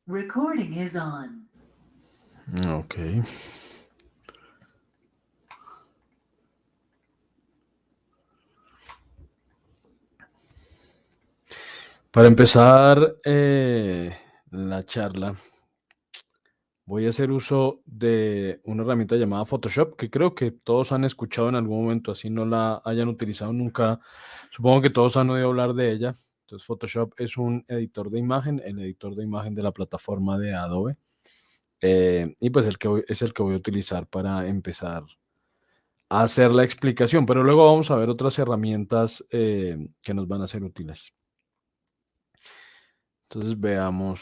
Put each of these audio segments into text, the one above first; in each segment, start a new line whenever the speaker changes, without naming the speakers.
Recording is on.
Ok. Para empezar la charla, voy a hacer uso de una herramienta llamada Photoshop, que creo que todos han escuchado en algún momento, así no la hayan utilizado nunca. Supongo que todos han oído hablar de ella. Entonces, Photoshop es un editor de imagen, el editor de imagen de la plataforma de Adobe. Y pues es el que voy a utilizar para empezar a hacer la explicación, pero luego vamos a ver otras herramientas que nos van a ser útiles. Entonces veamos.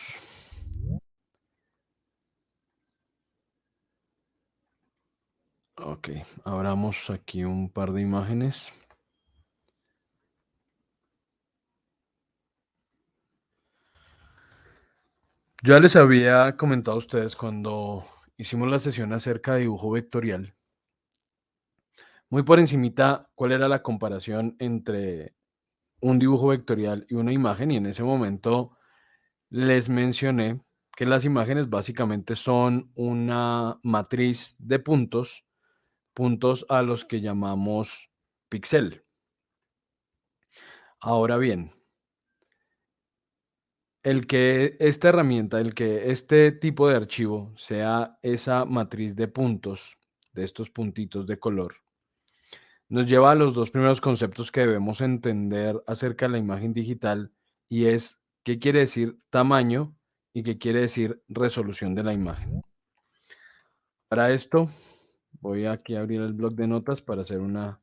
Ok, abramos aquí un par de imágenes. Ya les había comentado a ustedes cuando hicimos la sesión acerca de dibujo vectorial, muy por encimita, cuál era la comparación entre un dibujo vectorial y una imagen, y en ese momento les mencioné que las imágenes básicamente son una matriz de puntos, puntos a los que llamamos píxel. Ahora bien, el que esta herramienta, el que este tipo de archivo sea esa matriz de puntos, de estos puntitos de color, nos lleva a los dos primeros conceptos que debemos entender acerca de la imagen digital, y es qué quiere decir tamaño y qué quiere decir resolución de la imagen. Para esto, voy aquí a abrir el bloc de notas para hacer una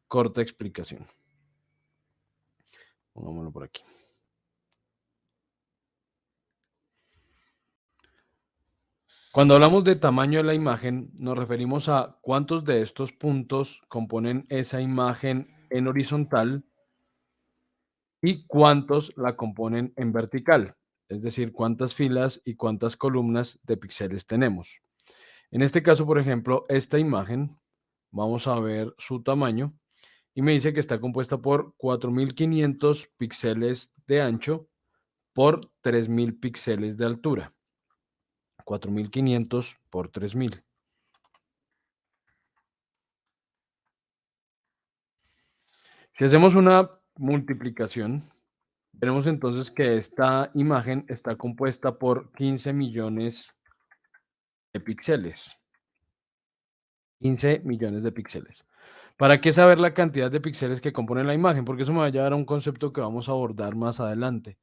corta explicación. Pongámoslo por aquí. Cuando hablamos de tamaño de la imagen, nos referimos a cuántos de estos puntos componen esa imagen en horizontal y cuántos la componen en vertical, es decir, cuántas filas y cuántas columnas de píxeles tenemos. En este caso, por ejemplo, esta imagen, vamos a ver su tamaño y me dice que está compuesta por 4500 píxeles de ancho por 3000 píxeles de altura. 4500 por 3000. Si hacemos una multiplicación, veremos entonces que esta imagen está compuesta por 15 millones de píxeles. 15 millones de píxeles. ¿Para qué saber la cantidad de píxeles que componen la imagen? Porque eso me va a llevar a un concepto que vamos a abordar más adelante.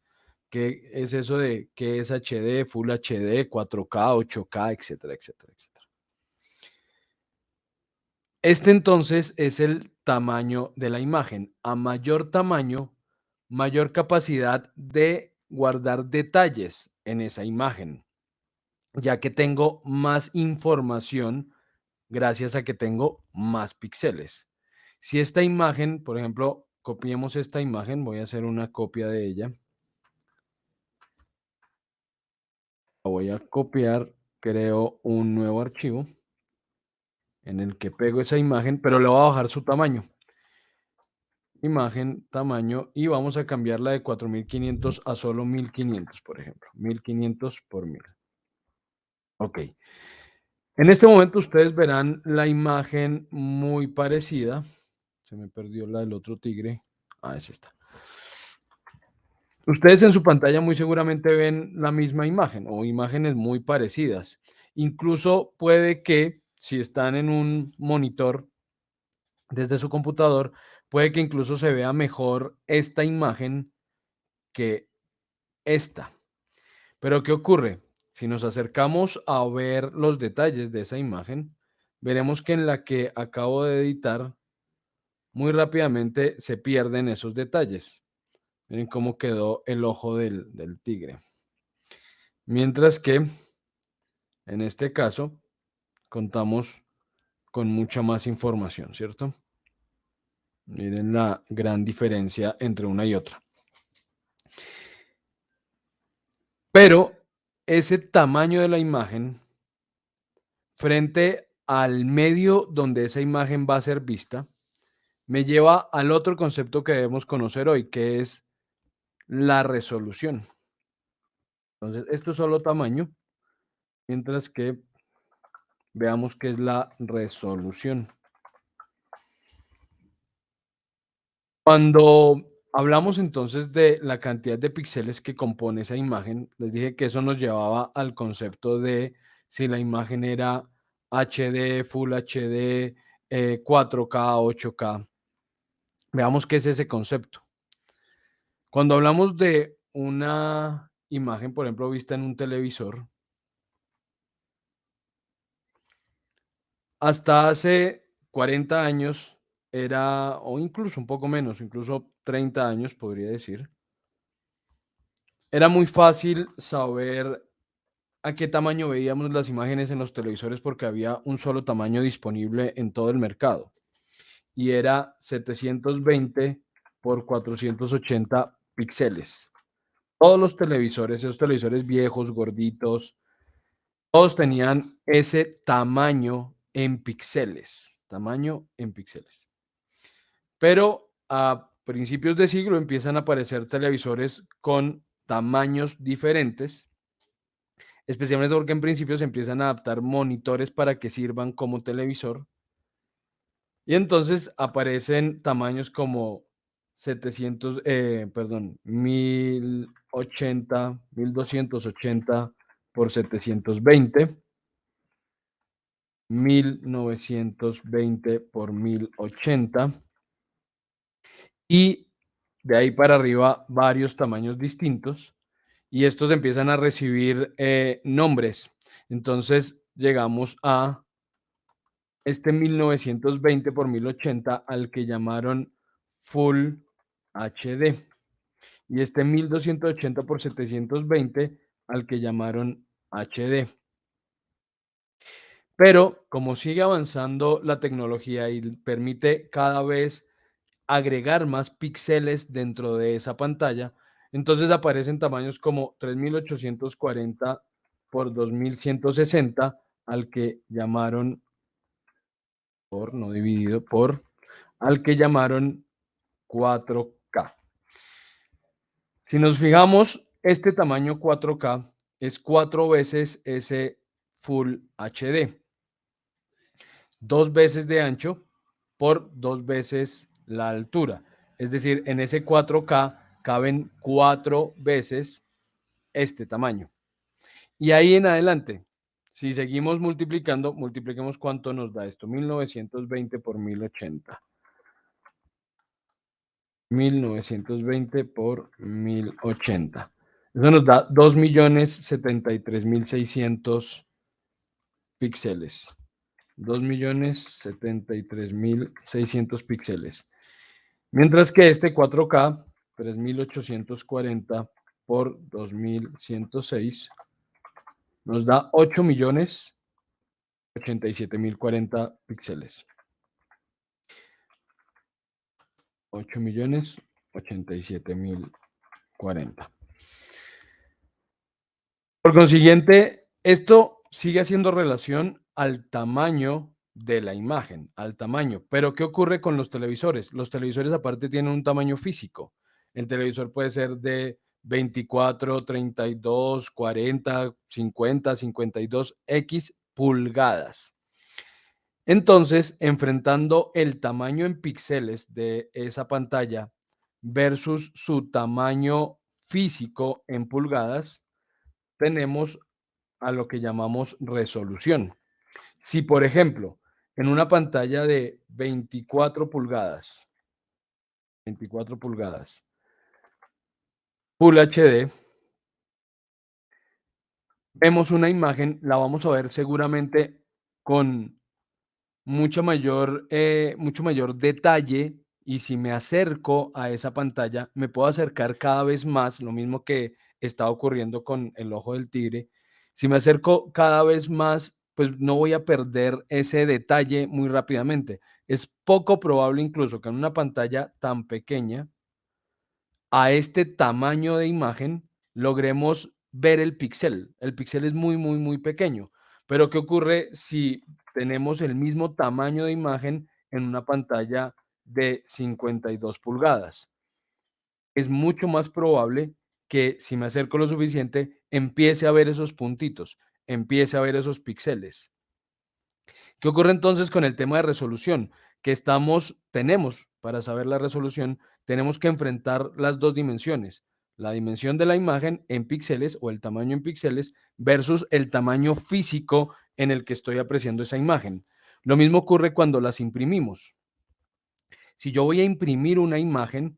¿Qué es eso de qué es HD, Full HD, 4K, 8K, etcétera, etcétera, etcétera? Este entonces es el tamaño de la imagen. A mayor tamaño, mayor capacidad de guardar detalles en esa imagen, ya que tengo más información gracias a que tengo más píxeles. Si esta imagen, por ejemplo, copiemos esta imagen, voy a hacer una copia de ella. La voy a copiar, creo un nuevo archivo en el que pego esa imagen, pero le voy a bajar su tamaño. Imagen, tamaño, y vamos a cambiarla de 4500 a solo 1500, por ejemplo. 1500 por 1000. Ok. En este momento ustedes verán la imagen muy parecida. Se me perdió la del otro tigre. Ah, es esta. Ustedes en su pantalla muy seguramente ven la misma imagen o imágenes muy parecidas. Incluso puede que si están en un monitor desde su computador, puede que incluso se vea mejor esta imagen que esta. Pero ¿qué ocurre? Si nos acercamos a ver los detalles de esa imagen, veremos que en la que acabo de editar, muy rápidamente se pierden esos detalles. Miren cómo quedó el ojo del tigre. Mientras que en este caso contamos con mucha más información, ¿cierto? Miren la gran diferencia entre una y otra. Pero ese tamaño de la imagen frente al medio donde esa imagen va a ser vista, me lleva al otro concepto que debemos conocer hoy, que es la resolución. Entonces, esto es solo tamaño, mientras que veamos qué es la resolución. Cuando hablamos entonces de la cantidad de píxeles que compone esa imagen, les dije que eso nos llevaba al concepto de si la imagen era HD, Full HD, 4K, 8K. Veamos qué es ese concepto. Cuando hablamos de una imagen, por ejemplo, vista en un televisor, hasta hace 40 años era, o incluso un poco menos, incluso 30 años podría decir, era muy fácil saber a qué tamaño veíamos las imágenes en los televisores porque había un solo tamaño disponible en todo el mercado y era 720 por 480 píxeles. Todos los televisores, esos televisores viejos, gorditos, todos tenían ese tamaño en píxeles. Pero a principios de siglo empiezan a aparecer televisores con tamaños diferentes, especialmente porque en principio se empiezan a adaptar monitores para que sirvan como televisor. Y entonces aparecen tamaños como 1080, 1280 por 720, 1920 por 1080 y de ahí para arriba varios tamaños distintos y estos empiezan a recibir nombres. Entonces llegamos a este 1920 por 1080 al que llamaron Full HD y este 1280 por 720 al que llamaron HD. Pero como sigue avanzando la tecnología y permite cada vez agregar más píxeles dentro de esa pantalla, entonces aparecen tamaños como 3840 por 2160 al que llamaron por, no dividido por, al que llamaron 4K. Si nos fijamos, este tamaño 4K es 4 veces ese Full HD, 2 veces de ancho por 2 veces la altura. Es decir, en ese 4K caben 4 veces este tamaño. Y ahí en adelante, si seguimos multiplicando, multipliquemos cuánto nos da esto. 1920 por 1080. 1920 por 1080. Eso nos da 2.073.600 píxeles. 2.073.600 píxeles. Mientras que este 4K, 3840 por 2106, nos da 8.087.040 píxeles. 8.087.040. Por consiguiente, esto sigue haciendo relación al tamaño de la imagen, al tamaño. Pero, ¿qué ocurre con los televisores? Los televisores aparte tienen un tamaño físico. El televisor puede ser de 24, 32, 40, 50, 52 X pulgadas. Entonces, enfrentando el tamaño en píxeles de esa pantalla versus su tamaño físico en pulgadas, tenemos a lo que llamamos resolución. Si, por ejemplo, en una pantalla de 24 pulgadas, Full HD, vemos una imagen, la vamos a ver seguramente con mucho mayor detalle y si me acerco a esa pantalla, me puedo acercar cada vez más, lo mismo que está ocurriendo con el ojo del tigre. Si me acerco cada vez más, pues no voy a perder ese detalle muy rápidamente. Es poco probable incluso que en una pantalla tan pequeña, a este tamaño de imagen, logremos ver el píxel. El píxel es muy, muy, muy pequeño. Pero ¿qué ocurre si tenemos el mismo tamaño de imagen en una pantalla de 52 pulgadas? Es mucho más probable que si me acerco lo suficiente, empiece a ver esos puntitos, empiece a ver esos píxeles. ¿Qué ocurre entonces con el tema de resolución? Que tenemos para saber la resolución, tenemos que enfrentar las dos dimensiones, la dimensión de la imagen en píxeles o el tamaño en píxeles versus el tamaño físico en el que estoy apreciando esa imagen. Lo mismo ocurre cuando las imprimimos. Si yo voy a imprimir una imagen,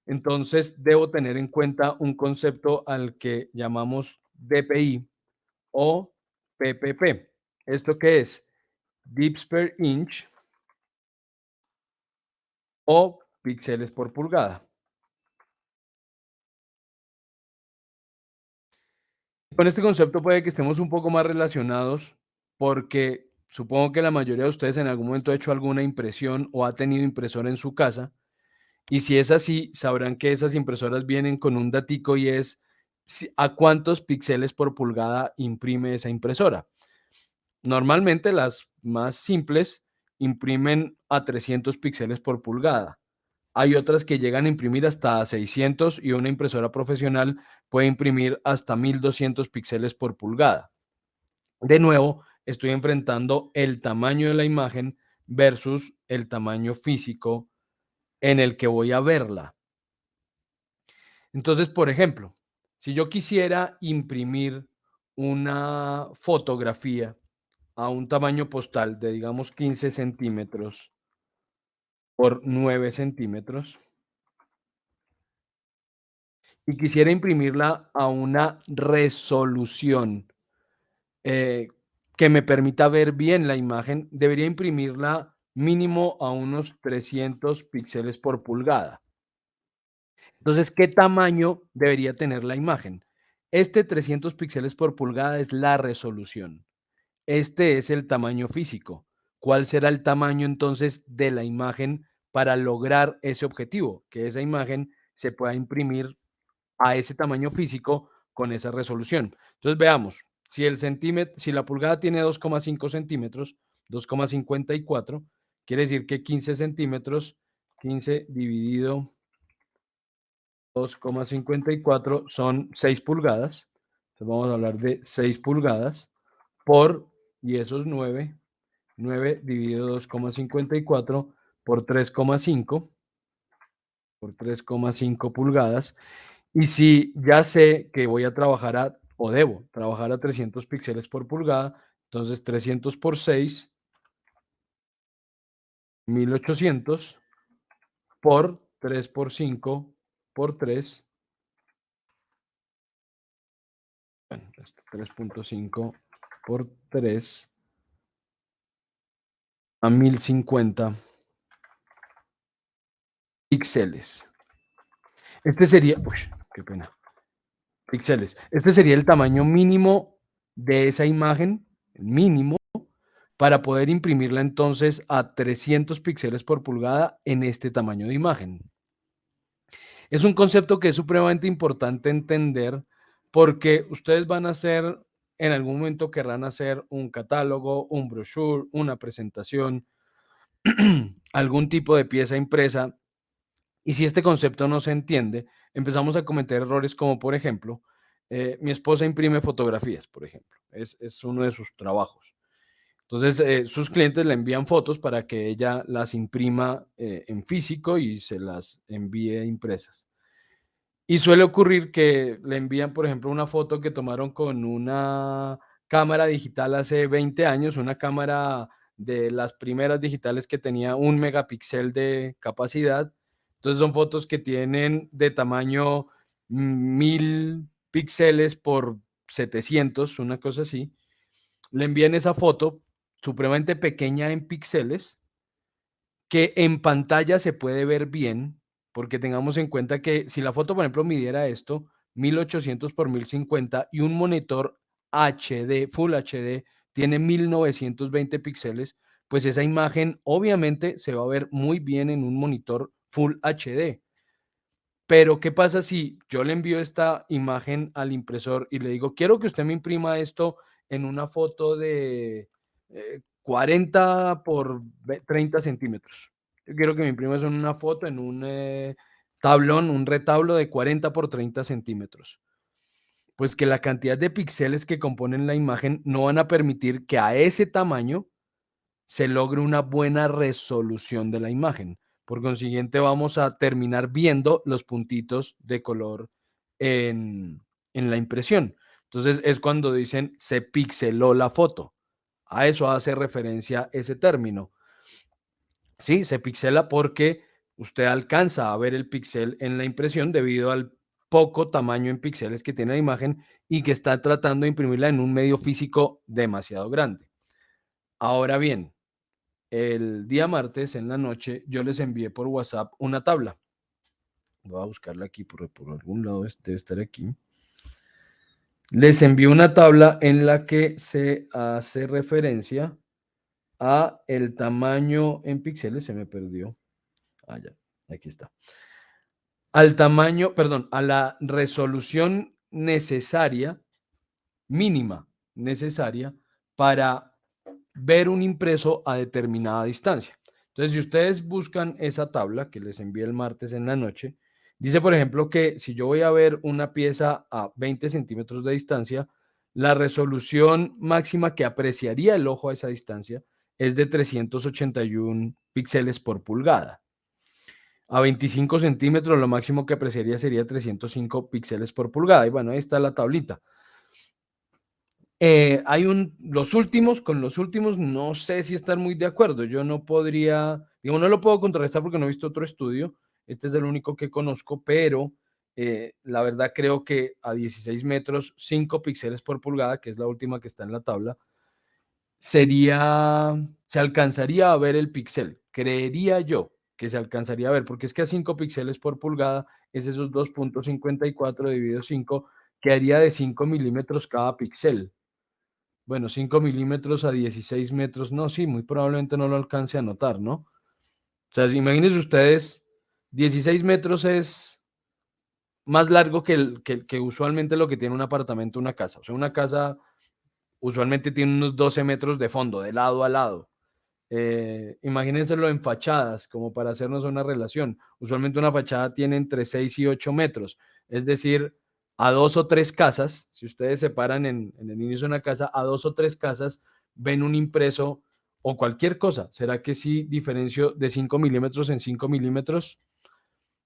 entonces debo tener en cuenta un concepto al que llamamos DPI o PPP. ¿Esto qué es? Bits per inch o píxeles por pulgada. Con este concepto puede que estemos un poco más relacionados porque supongo que la mayoría de ustedes en algún momento ha hecho alguna impresión o ha tenido impresora en su casa. Y si es así, sabrán que esas impresoras vienen con un datico y es a cuántos píxeles por pulgada imprime esa impresora. Normalmente las más simples imprimen a 300 píxeles por pulgada. Hay otras que llegan a imprimir hasta 600 y una impresora profesional puede imprimir hasta 1200 píxeles por pulgada. De nuevo, estoy enfrentando el tamaño de la imagen versus el tamaño físico en el que voy a verla. Entonces, por ejemplo, si yo quisiera imprimir una fotografía a un tamaño postal de, digamos, 15 centímetros por 9 centímetros y quisiera imprimirla a una resolución eh, que me permita ver bien la imagen, debería imprimirla mínimo a unos 300 píxeles por pulgada. Entonces, ¿qué tamaño debería tener la imagen? Este 300 píxeles por pulgada es la resolución. Este es el tamaño físico. ¿Cuál será el tamaño entonces de la imagen para lograr ese objetivo? Que esa imagen se pueda imprimir a ese tamaño físico con esa resolución. Entonces veamos, si la pulgada tiene 2,5 centímetros, 2,54, quiere decir que 15 centímetros, 15 dividido 2,54 son 6 pulgadas. Entonces vamos a hablar de 6 pulgadas por, y esos 9 dividido 2,54 por 3,5 pulgadas. Y si ya sé que voy a trabajar o debo trabajar a 300 píxeles por pulgada, entonces 300 por 6, 1800 por 3 por 5 por 3, bueno, 3,5 por 3 a 1050 píxeles. Este sería, uy, qué pena, píxeles. Este sería el tamaño mínimo de esa imagen, mínimo, para poder imprimirla entonces a 300 píxeles por pulgada en este tamaño de imagen. Es un concepto que es supremamente importante entender porque ustedes van a hacer, en algún momento querrán hacer un catálogo, un brochure, una presentación, algún tipo de pieza impresa. Y si este concepto no se entiende, empezamos a cometer errores como, por ejemplo, mi esposa imprime fotografías, por ejemplo. Es uno de sus trabajos. Entonces, sus clientes le envían fotos para que ella las imprima en físico y se las envíe impresas. Y suele ocurrir que le envían, por ejemplo, una foto que tomaron con una cámara digital hace 20 años, una cámara de las primeras digitales que tenía 1 megapíxel de capacidad. Entonces son fotos que tienen de tamaño 1000 píxeles por 700, una cosa así. Le envían esa foto supremamente pequeña en píxeles que en pantalla se puede ver bien, porque tengamos en cuenta que si la foto, por ejemplo, midiera esto, 1800 por 1050 y un monitor HD, Full HD, tiene 1920 píxeles, pues esa imagen obviamente se va a ver muy bien en un monitor Full HD. Pero, ¿qué pasa si yo le envío esta imagen al impresor y le digo, quiero que usted me imprima esto en una foto de 40 por 30 centímetros? Yo quiero que me imprimas en una foto en un tablón, un retablo de 40 por 30 centímetros. Pues que la cantidad de píxeles que componen la imagen no van a permitir que a ese tamaño se logre una buena resolución de la imagen. Por consiguiente, vamos a terminar viendo los puntitos de color en la impresión. Entonces, es cuando dicen se pixeló la foto. A eso hace referencia ese término. Sí, se pixela porque usted alcanza a ver el píxel en la impresión debido al poco tamaño en píxeles que tiene la imagen y que está tratando de imprimirla en un medio físico demasiado grande. Ahora bien, el día martes en la noche yo les envié por WhatsApp una tabla. Voy a buscarla aquí por algún lado, debe estar aquí. Les envié una tabla en la que se hace referencia a el tamaño en píxeles, se me perdió. Ah, ya, aquí está. Al tamaño, perdón, a la resolución necesaria, mínima necesaria para ver un impreso a determinada distancia. Entonces, si ustedes buscan esa tabla que les envié el martes en la noche, dice, por ejemplo, que si yo voy a ver una pieza a 20 centímetros de distancia, la resolución máxima que apreciaría el ojo a esa distancia es de 381 píxeles por pulgada. A 25 centímetros, lo máximo que apreciaría sería 305 píxeles por pulgada. Y bueno, ahí está la tablita. Con los últimos no sé si estar muy de acuerdo. Yo no podría, digo, no lo puedo contrarrestar porque no he visto otro estudio. Este es el único que conozco, pero la verdad creo que a 16 metros, 5 píxeles por pulgada, que es la última que está en la tabla, se alcanzaría a ver el píxel. Creería yo que se alcanzaría a ver, porque es que a 5 píxeles por pulgada es esos 2.54 dividido 5, que haría de 5 milímetros cada píxel. Bueno, 5 milímetros a 16 metros, no, sí, muy probablemente no lo alcance a notar, ¿no? O sea, imagínense ustedes, 16 metros es más largo que usualmente lo que tiene un apartamento, una casa. O sea, una casa usualmente tiene unos 12 metros de fondo, de lado a lado. Imagínenselo en fachadas, como para hacernos una relación. Usualmente una fachada tiene entre 6 y 8 metros, es decir, a 2 o 3 casas, si ustedes se paran en el inicio de una casa, a 2 o 3 casas ven un impreso o cualquier cosa. ¿Será que sí diferencio de 5 milímetros en 5 milímetros?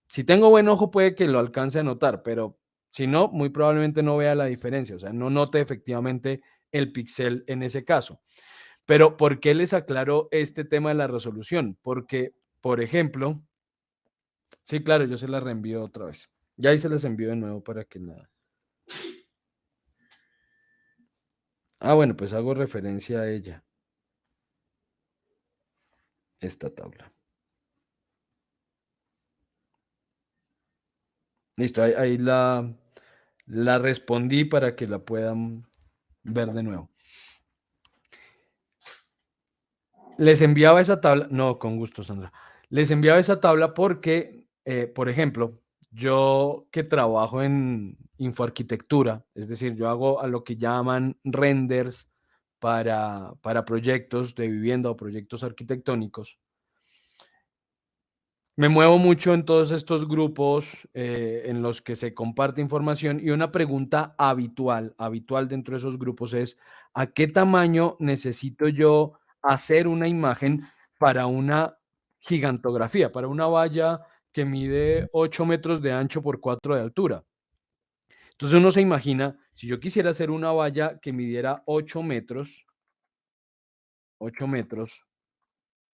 Si tengo buen ojo puede que lo alcance a notar, pero si no, muy probablemente no vea la diferencia, o sea, no note efectivamente el píxel en ese caso. Pero, ¿por qué les aclaro este tema de la resolución? Porque, por ejemplo, sí, claro, yo se la reenvío otra vez. Ya ahí se las envío de nuevo para que la... Ah, bueno, pues hago referencia a ella, esta tabla. Listo, ahí la respondí para que la puedan ver de nuevo. Les enviaba esa tabla, no, con gusto, Sandra. Les enviaba esa tabla porque, por ejemplo, yo que trabajo en infoarquitectura, es decir, yo hago a lo que llaman renders para proyectos de vivienda o proyectos arquitectónicos. Me muevo mucho en todos estos grupos en los que se comparte información y una pregunta habitual dentro de esos grupos es, ¿a qué tamaño necesito yo hacer una imagen para una gigantografía, para una valla que mide 8 metros de ancho por 4 de altura? Entonces uno se imagina, si yo quisiera hacer una valla que midiera 8 metros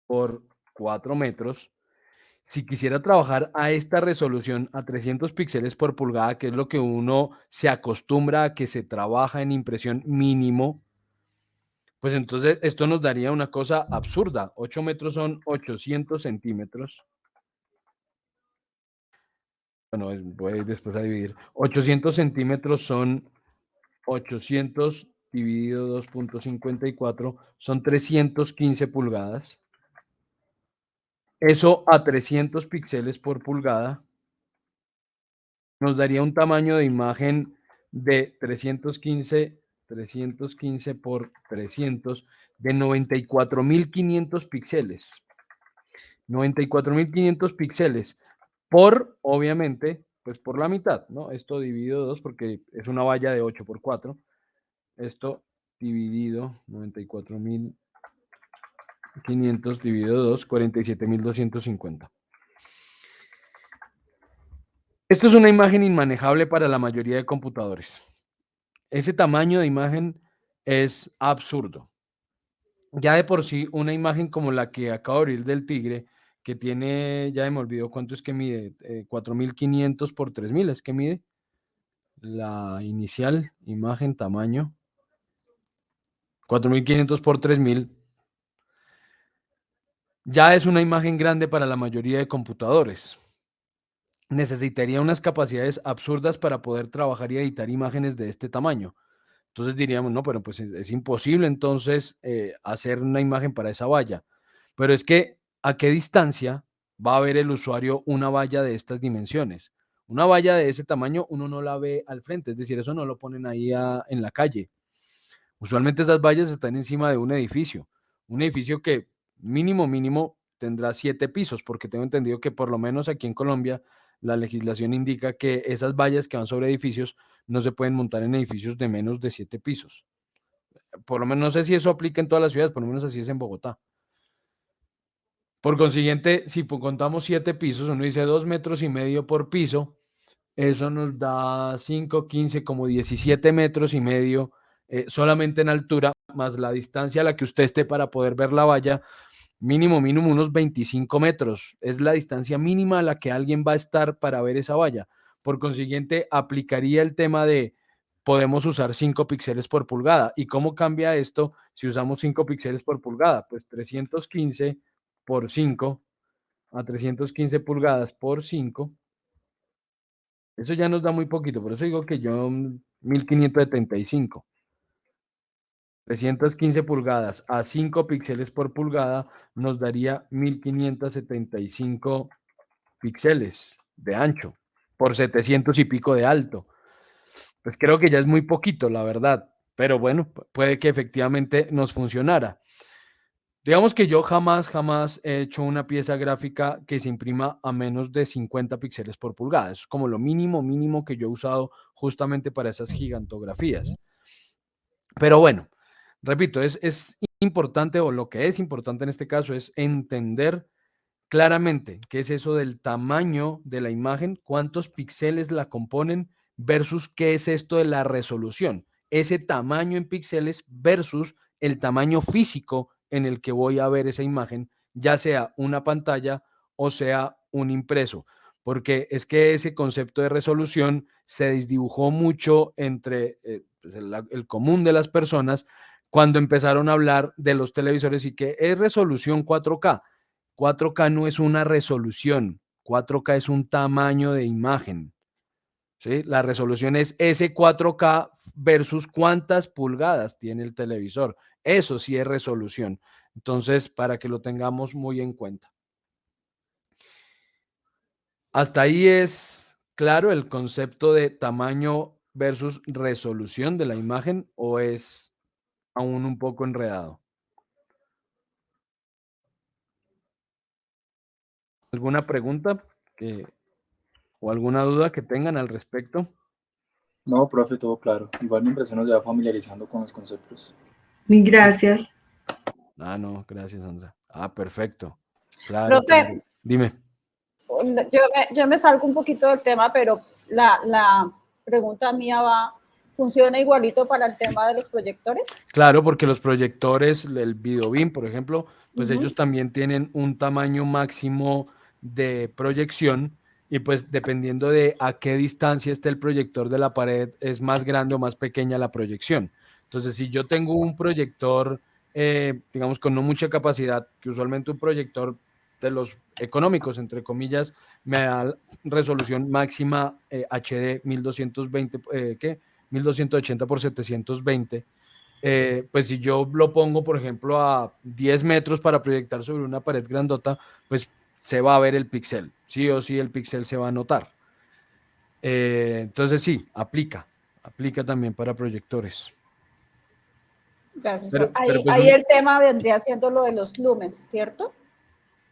por 4 metros, si quisiera trabajar a esta resolución a 300 píxeles por pulgada, que es lo que uno se acostumbra a que se trabaja en impresión mínimo, pues entonces esto nos daría una cosa absurda. 8 metros son 800 centímetros. Bueno, voy después a dividir. 800 centímetros son 800 dividido 2.54, son 315 pulgadas. Eso a 300 píxeles por pulgada nos daría un tamaño de imagen de 315 por 300 de 94.500 píxeles. 94.500 píxeles. por, obviamente, pues por la mitad, ¿no? Esto dividido 2 porque es una valla de 8 por 4. Esto dividido 94.500 dividido 2, 47.250. Esto es una imagen inmanejable para la mayoría de computadores. Ese tamaño de imagen es absurdo. Ya de por sí, una imagen como la que acabo de abrir del tigre, que tiene, ya me olvidó cuánto es que mide, 4.500 por 3.000, es que mide la inicial imagen tamaño, 4.500 por 3.000, ya es una imagen grande para la mayoría de computadores. Necesitaría unas capacidades absurdas para poder trabajar y editar imágenes de este tamaño. Entonces diríamos, no, pero pues es imposible entonces hacer una imagen para esa valla. Pero es que, ¿a qué distancia va a ver el usuario una valla de estas dimensiones? Una valla de ese tamaño uno no la ve al frente, es decir, eso no lo ponen ahí en la calle. Usualmente esas vallas están encima de un edificio que mínimo tendrá 7 pisos, porque tengo entendido que por lo menos aquí en Colombia la legislación indica que esas vallas que van sobre edificios no se pueden montar en edificios de menos de 7 pisos. Por lo menos no sé si eso aplica en todas las ciudades, por lo menos así es en Bogotá. Por consiguiente, si contamos 7 pisos, uno dice 2,5 metros por piso, eso nos da 5, 15, como 17,5 metros solamente en altura, más la distancia a la que usted esté para poder ver la valla, mínimo unos 25 metros. Es la distancia mínima a la que alguien va a estar para ver esa valla. Por consiguiente, aplicaría el tema de podemos usar 5 píxeles por pulgada. ¿Y cómo cambia esto si usamos 5 píxeles por pulgada? Pues 315 por 5 a 315 pulgadas por 5. Eso ya nos da muy poquito, por eso digo que yo 1575. 315 pulgadas a 5 píxeles por pulgada nos daría 1575 píxeles de ancho por 700 y pico de alto. Pues creo que ya es muy poquito, la verdad, pero bueno, puede que efectivamente nos funcionara. Digamos que yo jamás he hecho una pieza gráfica que se imprima a menos de 50 píxeles por pulgada. Es como lo mínimo que yo he usado justamente para esas gigantografías. Pero bueno, repito, es importante, o lo que es importante en este caso es entender claramente qué es eso del tamaño de la imagen, cuántos píxeles la componen versus qué es esto de la resolución. Ese tamaño en píxeles versus el tamaño físico en el que voy a ver esa imagen, ya sea una pantalla o sea un impreso. Porque es que ese concepto de resolución se desdibujó mucho entre pues el común de las personas cuando empezaron a hablar de los televisores y que es resolución 4K. 4K no es una resolución, 4K es un tamaño de imagen. ¿Sí? La resolución es ese 4K versus cuántas pulgadas tiene el televisor. Eso sí es resolución. Entonces, para que lo tengamos muy en cuenta. Hasta ahí es claro el concepto de tamaño versus resolución de la imagen, o es aún un poco enredado. ¿Alguna pregunta o alguna duda que tengan al respecto?
No, profe, todo claro. Igual mi impresión nos va familiarizando con los conceptos.
Mil gracias.
Ah, no, gracias, Sandra. Ah, perfecto. Claro, claro.
Profe,
Dime.
yo me salgo un poquito del tema, pero la pregunta mía ¿funciona igualito para el tema de los proyectores?
Claro, porque los proyectores, el Videobeam, por ejemplo, pues ellos también tienen un tamaño máximo de proyección y pues dependiendo de a qué distancia esté el proyector de la pared, es más grande o más pequeña la proyección. Entonces, si yo tengo un proyector, digamos, con no mucha capacidad, que usualmente un proyector de los económicos, entre comillas, me da resolución máxima HD 1220, ¿qué? 1280 por 720. Pues si yo lo pongo, por ejemplo, a 10 metros para proyectar sobre una pared grandota, pues se va a ver el píxel. Sí o sí el píxel se va a notar. Entonces sí, aplica también para proyectores.
Gracias.
Pero pues
Ahí el tema vendría siendo lo de los lumens, ¿cierto?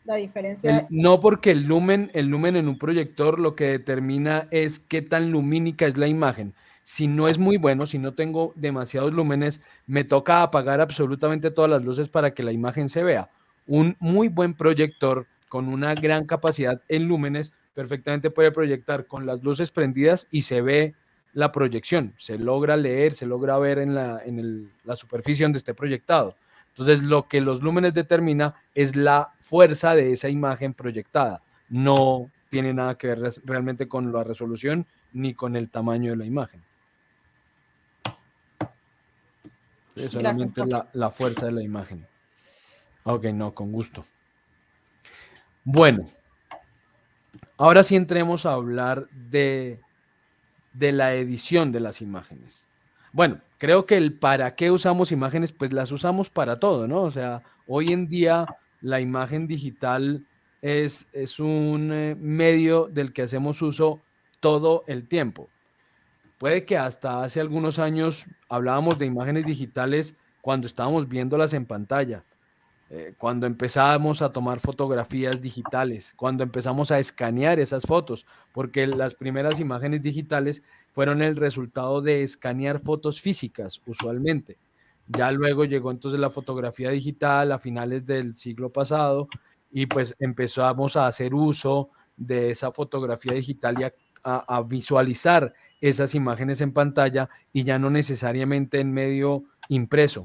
La diferencia.
No, porque el lumen en un proyector lo que determina es qué tan lumínica es la imagen. Si no es muy bueno, si no tengo demasiados lúmenes, me toca apagar absolutamente todas las luces para que la imagen se vea. Un muy buen proyector con una gran capacidad en lúmenes perfectamente puede proyectar con las luces prendidas y se ve la proyección, se logra leer, se logra ver en la superficie donde esté proyectado. Entonces, lo que los lúmenes determina es la fuerza de esa imagen proyectada. No tiene nada que ver realmente con la resolución ni con el tamaño de la imagen. Es
Gracias,
solamente
profe.
la fuerza de la imagen. Ok, no, con gusto. Bueno, ahora sí entremos a hablar de la edición de las imágenes. Bueno, creo que el para qué usamos imágenes, pues las usamos para todo, ¿no? O sea, hoy en día la imagen digital es un medio del que hacemos uso todo el tiempo. Puede que hasta hace algunos años hablábamos de imágenes digitales cuando estábamos viéndolas en pantalla, cuando empezamos a tomar fotografías digitales, cuando empezamos a escanear esas fotos, porque las primeras imágenes digitales fueron el resultado de escanear fotos físicas usualmente. Ya luego llegó entonces la fotografía digital a finales del siglo pasado y pues empezamos a hacer uso de esa fotografía digital y a visualizar esas imágenes en pantalla y ya no necesariamente en medio impreso.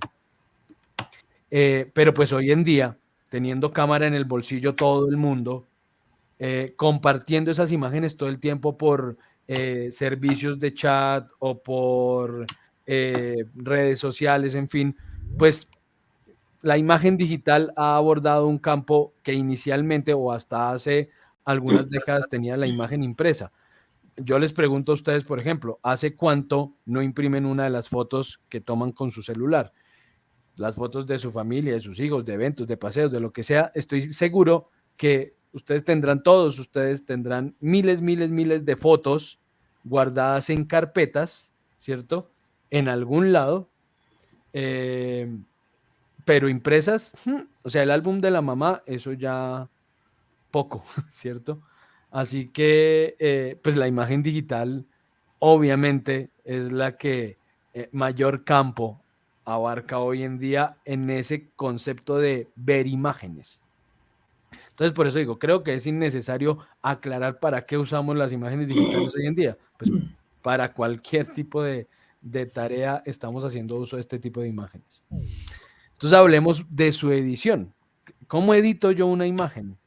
Pero pues hoy en día, teniendo cámara en el bolsillo todo el mundo, compartiendo esas imágenes todo el tiempo por servicios de chat o por redes sociales, en fin, pues la imagen digital ha abordado un campo que inicialmente o hasta hace algunas décadas tenía la imagen impresa. Yo les pregunto a ustedes, por ejemplo, ¿hace cuánto no imprimen una de las fotos que toman con su celular? Las fotos de su familia, de sus hijos, de eventos, de paseos, de lo que sea, estoy seguro que todos ustedes tendrán miles, miles, miles de fotos guardadas en carpetas, ¿cierto? En algún lado, pero impresas, o sea, el álbum de la mamá, eso ya poco, ¿cierto? Así que, pues la imagen digital obviamente es la que mayor campo abarca hoy en día en ese concepto de ver imágenes. Entonces, por eso digo, creo que es innecesario aclarar para qué usamos las imágenes digitales hoy en día. Pues para cualquier tipo de tarea estamos haciendo uso de este tipo de imágenes. Entonces, hablemos de su edición. ¿Cómo edito yo una imagen?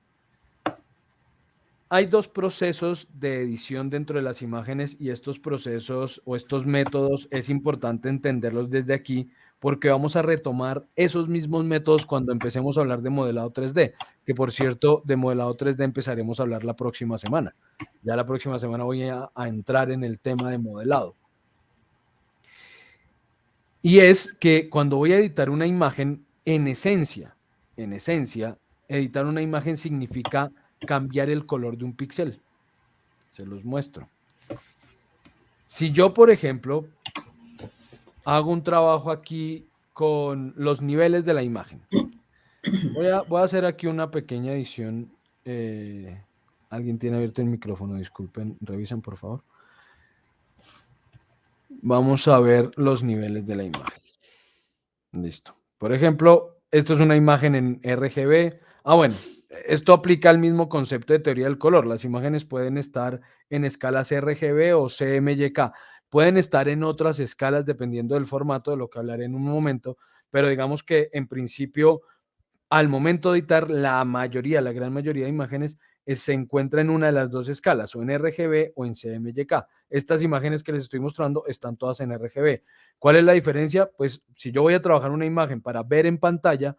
Hay dos procesos de edición dentro de las imágenes y estos procesos o estos métodos es importante entenderlos desde aquí porque vamos a retomar esos mismos métodos cuando empecemos a hablar de modelado 3D, que por cierto, de modelado 3D empezaremos a hablar la próxima semana. Ya la próxima semana voy a entrar en el tema de modelado. Y es que cuando voy a editar una imagen, en esencia, editar una imagen significa cambiar el color de un píxel. Se los muestro. Si yo, por ejemplo, hago un trabajo aquí con los niveles de la imagen. Voy a hacer aquí una pequeña edición. Alguien tiene abierto el micrófono, disculpen, revisen por favor. Vamos a ver los niveles de la imagen. Listo. Por ejemplo, esto es una imagen en RGB. Bueno, esto aplica al mismo concepto de teoría del color. Las imágenes pueden estar en escalas RGB o CMYK. Pueden estar en otras escalas dependiendo del formato, de lo que hablaré en un momento, pero digamos que en principio, al momento de editar, la gran mayoría de imágenes se encuentra en una de las dos escalas, o en RGB o en CMYK. Estas imágenes que les estoy mostrando están todas en RGB. ¿Cuál es la diferencia? Pues si yo voy a trabajar una imagen para ver en pantalla,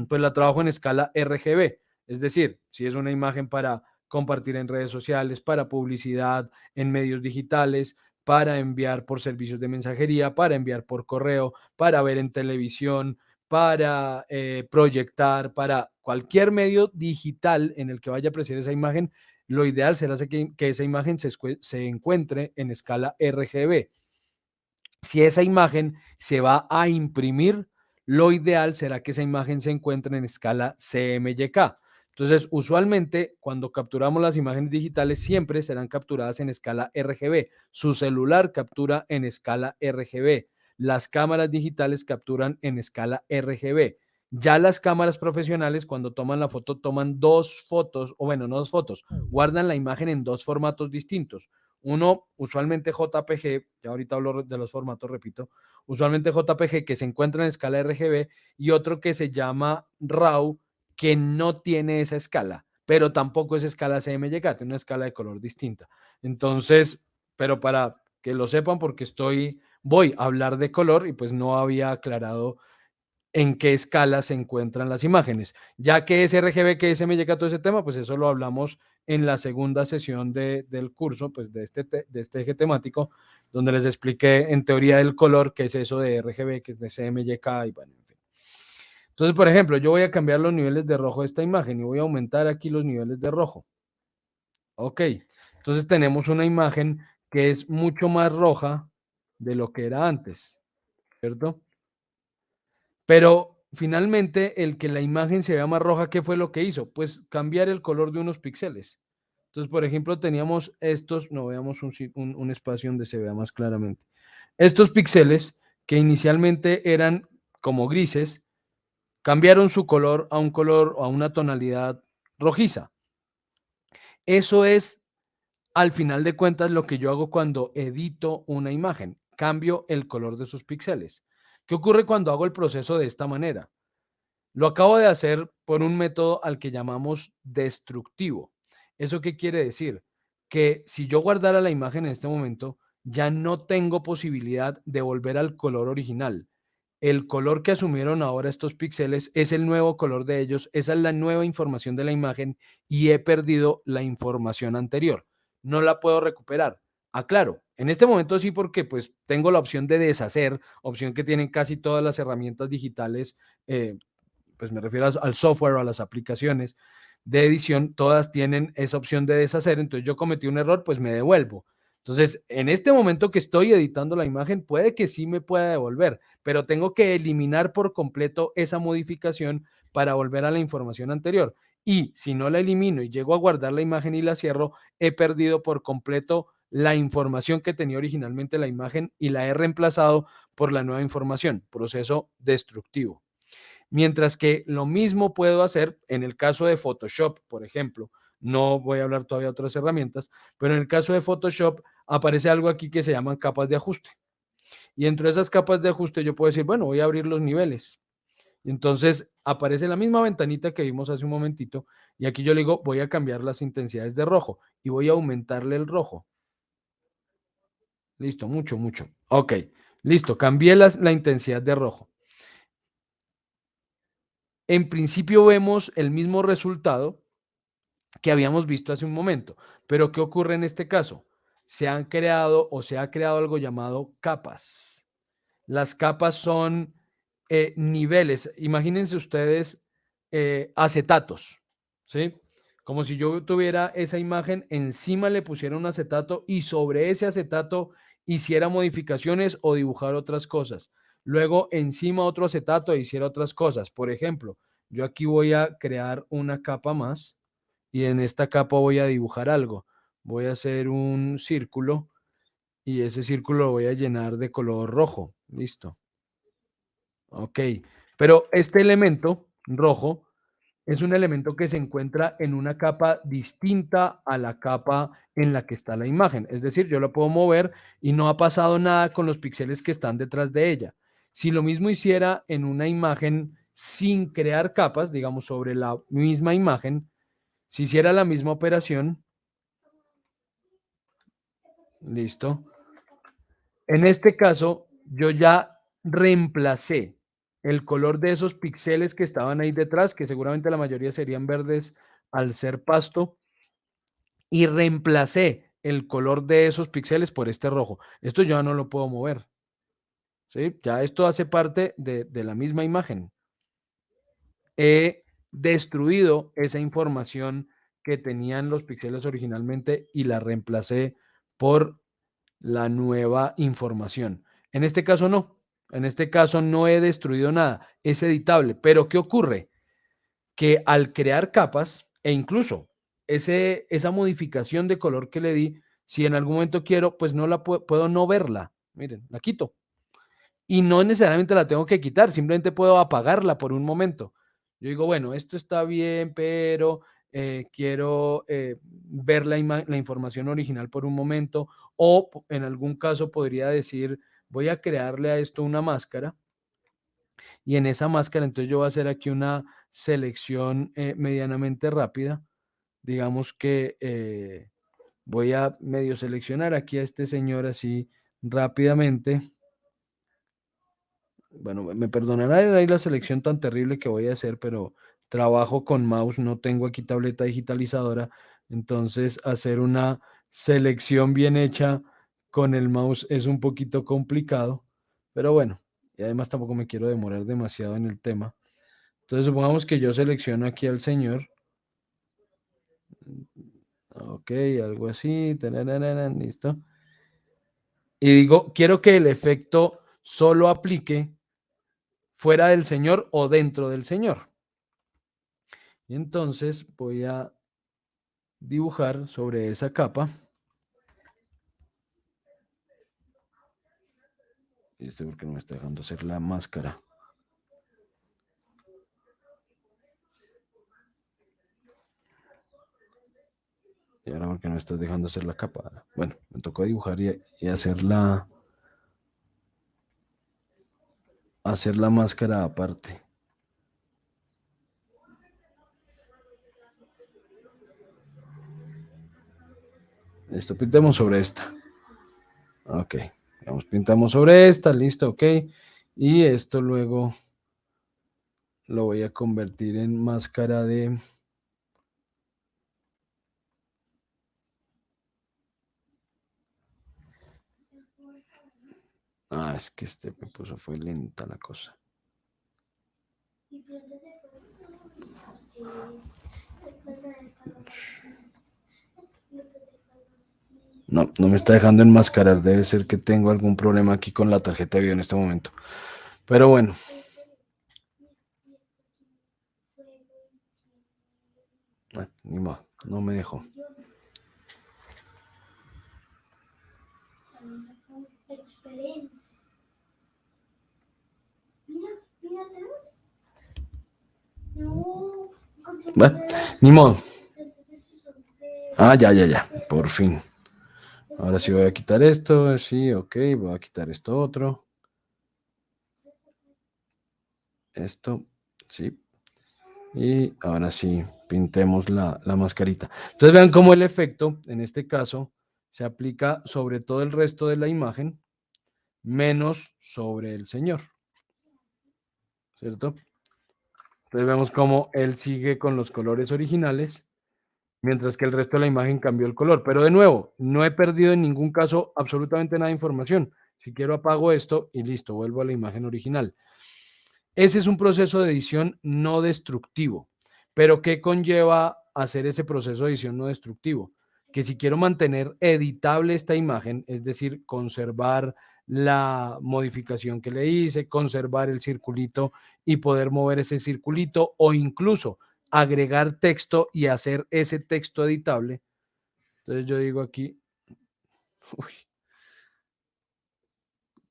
pues la trabajo en escala RGB. Es decir, si es una imagen para compartir en redes sociales, para publicidad en medios digitales, para enviar por servicios de mensajería, para enviar por correo, para ver en televisión, para proyectar, para cualquier medio digital en el que vaya a apreciar esa imagen, lo ideal será que esa imagen se encuentre en escala RGB. Si esa imagen se va a imprimir, lo ideal será que esa imagen se encuentre en escala CMYK. Entonces, usualmente, cuando capturamos las imágenes digitales, siempre serán capturadas en escala RGB. Su celular captura en escala RGB. Las cámaras digitales capturan en escala RGB. Ya las cámaras profesionales, cuando toman la foto, toman dos fotos, o bueno, no dos fotos, guardan la imagen en dos formatos distintos. Uno, usualmente JPG, ya ahorita hablo de los formatos, repito, usualmente JPG que se encuentra en escala RGB y otro que se llama RAW, que no tiene esa escala, pero tampoco es escala CMYK, tiene una escala de color distinta. Entonces, pero para que lo sepan, porque voy a hablar de color y pues no había aclarado en qué escala se encuentran las imágenes. Ya que es RGB, que es CMYK, todo ese tema, pues eso lo hablamos en la segunda sesión del curso, pues de este eje temático, donde les expliqué en teoría del color, qué es eso de RGB, que es de CMYK y bueno, en fin. Entonces, por ejemplo, yo voy a cambiar los niveles de rojo de esta imagen y voy a aumentar aquí los niveles de rojo. Ok, entonces tenemos una imagen que es mucho más roja de lo que era antes, ¿cierto? Pero finalmente, el que la imagen se vea más roja, ¿qué fue lo que hizo? Pues cambiar el color de unos píxeles. Entonces, por ejemplo, teníamos estos, no veamos un espacio donde se vea más claramente. Estos píxeles que inicialmente eran como grises, cambiaron su color a un color o a una tonalidad rojiza. Eso es, al final de cuentas, lo que yo hago cuando edito una imagen. Cambio el color de sus píxeles. ¿Qué ocurre cuando hago el proceso de esta manera? Lo acabo de hacer por un método al que llamamos destructivo. ¿Eso qué quiere decir? Que si yo guardara la imagen en este momento, ya no tengo posibilidad de volver al color original. El color que asumieron ahora estos píxeles es el nuevo color de ellos, esa es la nueva información de la imagen y he perdido la información anterior. No la puedo recuperar. Aclaro, en este momento sí, porque pues tengo la opción de deshacer, opción que tienen casi todas las herramientas digitales, pues me refiero al software o a las aplicaciones de edición, todas tienen esa opción de deshacer. Entonces yo cometí un error, pues me devuelvo. Entonces, en este momento que estoy editando la imagen, puede que sí me pueda devolver, pero tengo que eliminar por completo esa modificación para volver a la información anterior. Y si no la elimino y llego a guardar la imagen y la cierro, he perdido por completo la información que tenía originalmente la imagen y la he reemplazado por la nueva información, proceso destructivo. Mientras que lo mismo puedo hacer en el caso de Photoshop, por ejemplo. No voy a hablar todavía de otras herramientas, pero en el caso de Photoshop aparece algo aquí que se llaman capas de ajuste. Y entre esas capas de ajuste yo puedo decir, bueno, voy a abrir los niveles. Y entonces aparece la misma ventanita que vimos hace un momentito y aquí yo le digo, voy a cambiar las intensidades de rojo y voy a aumentarle el rojo. Listo, mucho, mucho. Ok, listo, cambié la intensidad de rojo. En principio vemos el mismo resultado que habíamos visto hace un momento, pero ¿qué ocurre en este caso? Se ha creado algo llamado capas. Las capas son niveles. Imagínense ustedes acetatos, ¿sí? Como si yo tuviera esa imagen, encima le pusiera un acetato y sobre ese acetato hiciera modificaciones o dibujar otras cosas. Luego encima otro acetato e hiciera otras cosas. Por ejemplo, yo aquí voy a crear una capa más y en esta capa voy a dibujar algo. Voy a hacer un círculo y ese círculo lo voy a llenar de color rojo. Listo. Ok. Pero este elemento rojo es un elemento que se encuentra en una capa distinta a la capa en la que está la imagen. Es decir, yo la puedo mover y no ha pasado nada con los píxeles que están detrás de ella. Si lo mismo hiciera en una imagen sin crear capas, digamos sobre la misma imagen, si hiciera la misma operación, listo. En este caso, yo ya reemplacé el color de esos píxeles que estaban ahí detrás, que seguramente la mayoría serían verdes al ser pasto, y reemplacé el color de esos píxeles por este rojo. Esto yo ya no lo puedo mover, ¿sí? Ya esto hace parte de la misma imagen. He destruido esa información que tenían los píxeles originalmente y la reemplacé por la nueva información. En este caso no. En este caso no he destruido nada. Es editable. Pero ¿qué ocurre? que al crear capas e incluso esa modificación de color que le di, si en algún momento quiero, pues no la puedo no verla. Miren, la quito. Y no necesariamente la tengo que quitar, simplemente puedo apagarla por un momento. Yo digo, bueno, esto está bien, pero quiero ver la información original por un momento, o en algún caso podría decir, voy a crearle a esto una máscara, y en esa máscara entonces yo voy a hacer aquí una selección medianamente rápida. Digamos que voy a medio seleccionar aquí a este señor así rápidamente. Bueno, me perdonará ahí la selección tan terrible que voy a hacer, pero trabajo con mouse, no tengo aquí tableta digitalizadora, entonces hacer una selección bien hecha con el mouse es un poquito complicado, pero bueno, y además tampoco me quiero demorar demasiado en el tema. Entonces supongamos que yo selecciono aquí al señor. Ok, algo así, tararara, listo. Y digo, quiero que el efecto solo aplique fuera del señor o dentro del señor. Y entonces voy a dibujar sobre esa capa. Y porque no me está dejando hacer la máscara. Y ahora porque no me estás dejando hacer la capa. Bueno, me tocó dibujar y hacer la máscara aparte. Listo, pintemos sobre esta. Ok, vamos, pintamos sobre esta, listo, ok. Y esto luego lo voy a convertir en máscara de... Ah, es que me puso, fue lenta la cosa. No, no me está dejando enmascarar. Debe ser que tengo algún problema aquí con la tarjeta de video en este momento. Pero bueno. Ni modo, no me dejó. Bueno, ni modo. Ah, ya, por fin. Ahora sí voy a quitar esto, sí, ok, voy a quitar esto otro. Esto, sí. Y ahora sí, pintemos la mascarita. Entonces vean cómo el efecto, en este caso, se aplica sobre todo el resto de la imagen, menos sobre el señor. ¿Cierto? Entonces vemos cómo él sigue con los colores originales, mientras que el resto de la imagen cambió el color. Pero de nuevo, no he perdido en ningún caso absolutamente nada de información. Si quiero apago esto y listo, vuelvo a la imagen original. Ese es un proceso de edición no destructivo. ¿Pero qué conlleva hacer ese proceso de edición no destructivo? Que si quiero mantener editable esta imagen, es decir, conservar la modificación que le hice, conservar el circulito y poder mover ese circulito o incluso agregar texto y hacer ese texto editable. Entonces yo digo aquí,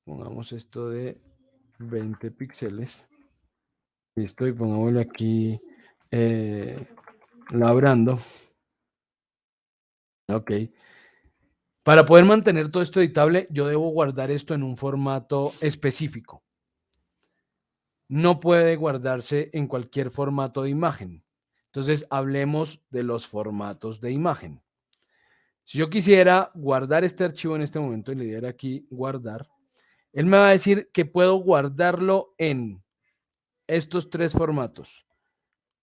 pongamos esto de 20 píxeles. Listo, y pongámosle aquí labrando. Ok. Para poder mantener todo esto editable, yo debo guardar esto en un formato específico. No puede guardarse en cualquier formato de imagen. Entonces, hablemos de los formatos de imagen. Si yo quisiera guardar este archivo en este momento y le diera aquí guardar, él me va a decir que puedo guardarlo en estos tres formatos.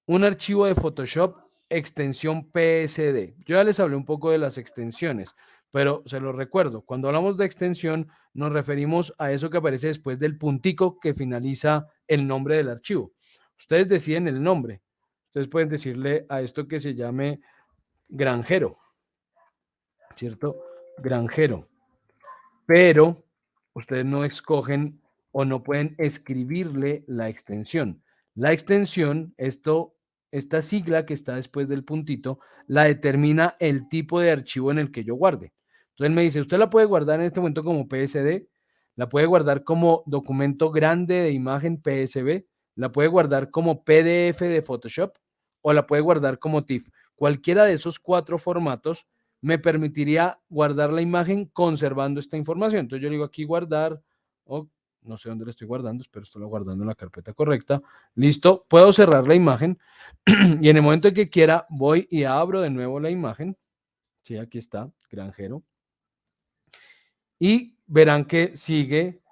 Un archivo de Photoshop, extensión PSD. Yo ya les hablé un poco de las extensiones, pero se los recuerdo. Cuando hablamos de extensión, nos referimos a eso que aparece después del puntico que finaliza el nombre del archivo. Ustedes deciden el nombre. Ustedes pueden decirle a esto que se llame granjero, ¿cierto? Granjero. Pero ustedes no escogen o no pueden escribirle la extensión. La extensión, esto esta sigla que está después del puntito, la determina el tipo de archivo en el que yo guarde. Entonces él me dice, usted la puede guardar en este momento como PSD, la puede guardar como documento grande de imagen PSB, la puede guardar como PDF de Photoshop o la puede guardar como TIFF. Cualquiera de esos 4 formatos me permitiría guardar la imagen conservando esta información. Entonces yo le digo aquí guardar, o no sé dónde la estoy guardando, espero estoy guardando en la carpeta correcta. Listo, puedo cerrar la imagen y en el momento en que quiera voy y abro de nuevo la imagen. Sí, aquí está, granjero. Y verán que sigue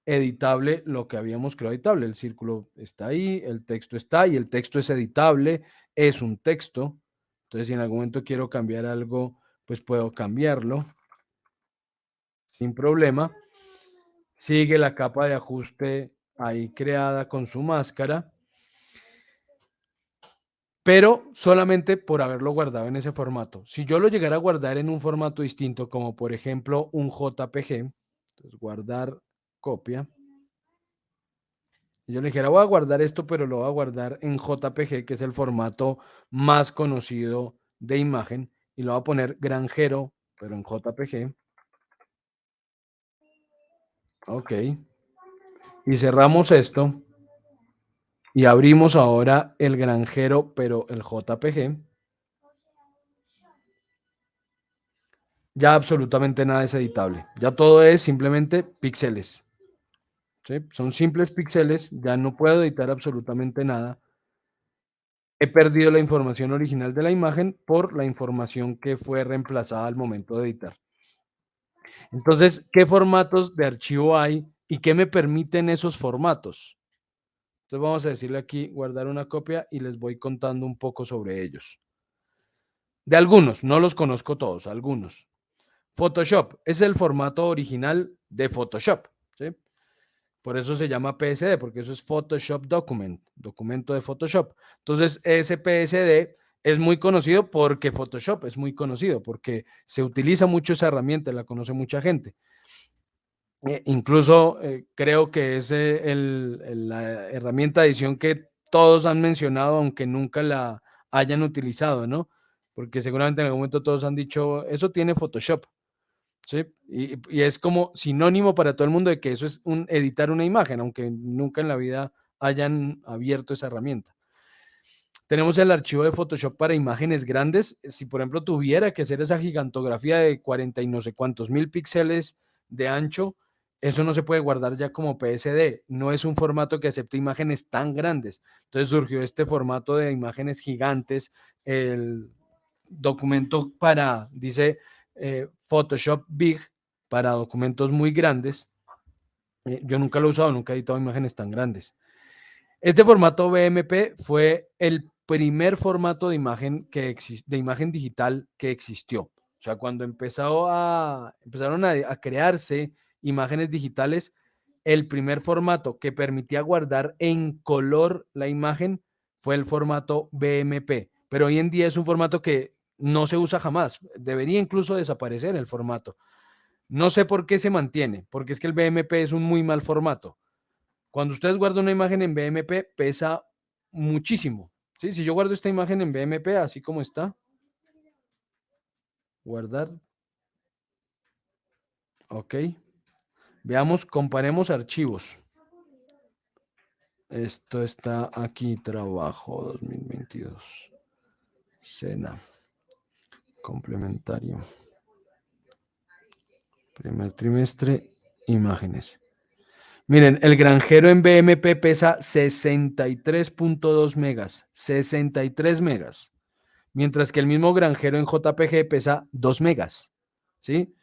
editable lo que habíamos creado editable. El círculo está ahí, el texto está y el texto es editable, es un texto. Entonces, si en algún momento quiero cambiar algo, pues puedo cambiarlo sin problema. Sigue la capa de ajuste ahí creada con su máscara, pero solamente por haberlo guardado en ese formato. Si yo lo llegara a guardar en un formato distinto, como por ejemplo un JPG, entonces guardar copia. Yo le dijera, voy a guardar esto, pero lo voy a guardar en JPG, que es el formato más conocido de imagen, y lo voy a poner granjero, pero en JPG. Ok. Y cerramos esto. Y abrimos ahora el granjero, pero el JPG. Ya absolutamente nada es editable. Ya todo es simplemente píxeles. ¿Sí? Son simples píxeles. Ya no puedo editar absolutamente nada. He perdido la información original de la imagen por la información que fue reemplazada al momento de editar. Entonces, ¿qué formatos de archivo hay y qué me permiten esos formatos? Entonces vamos a decirle aquí guardar una copia y les voy contando un poco sobre ellos. De algunos, no los conozco todos, algunos. Photoshop es el formato original de Photoshop, ¿sí? Por eso se llama PSD, porque eso es Photoshop Document, documento de Photoshop. Entonces, ese PSD es muy conocido porque Photoshop es muy conocido, porque se utiliza mucho esa herramienta, la conoce mucha gente. Incluso creo que es la herramienta de edición que todos han mencionado, aunque nunca la hayan utilizado, ¿no? Porque seguramente en algún momento todos han dicho, eso tiene Photoshop, ¿sí? Y es como sinónimo para todo el mundo de que eso es editar una imagen, aunque nunca en la vida hayan abierto esa herramienta. Tenemos el archivo de Photoshop para imágenes grandes. Si, por ejemplo, tuviera que hacer esa gigantografía de 40 y no sé cuántos mil píxeles de ancho, eso no se puede guardar ya como PSD. No es un formato que acepte imágenes tan grandes. Entonces surgió este formato de imágenes gigantes. El documento dice Photoshop Big, para documentos muy grandes. Yo nunca lo he usado, nunca he editado imágenes tan grandes. Este formato BMP fue el primer formato de imagen, de imagen digital que existió. O sea, cuando empezaron a crearse imágenes digitales, el primer formato que permitía guardar en color la imagen fue el formato BMP. Pero hoy en día es un formato que no se usa jamás. Debería incluso desaparecer el formato. No sé por qué se mantiene, porque es que el BMP es un muy mal formato. Cuando ustedes guardan una imagen en BMP, pesa muchísimo. ¿Sí? Si yo guardo esta imagen en BMP, así como está, guardar. Ok. Veamos, comparemos archivos. Esto está aquí, trabajo 2022. Cena. Complementario. Primer trimestre, imágenes. Miren, el granjero en BMP pesa 63.2 megas. 63 megas. Mientras que el mismo granjero en JPG pesa 2 megas. ¿Sí?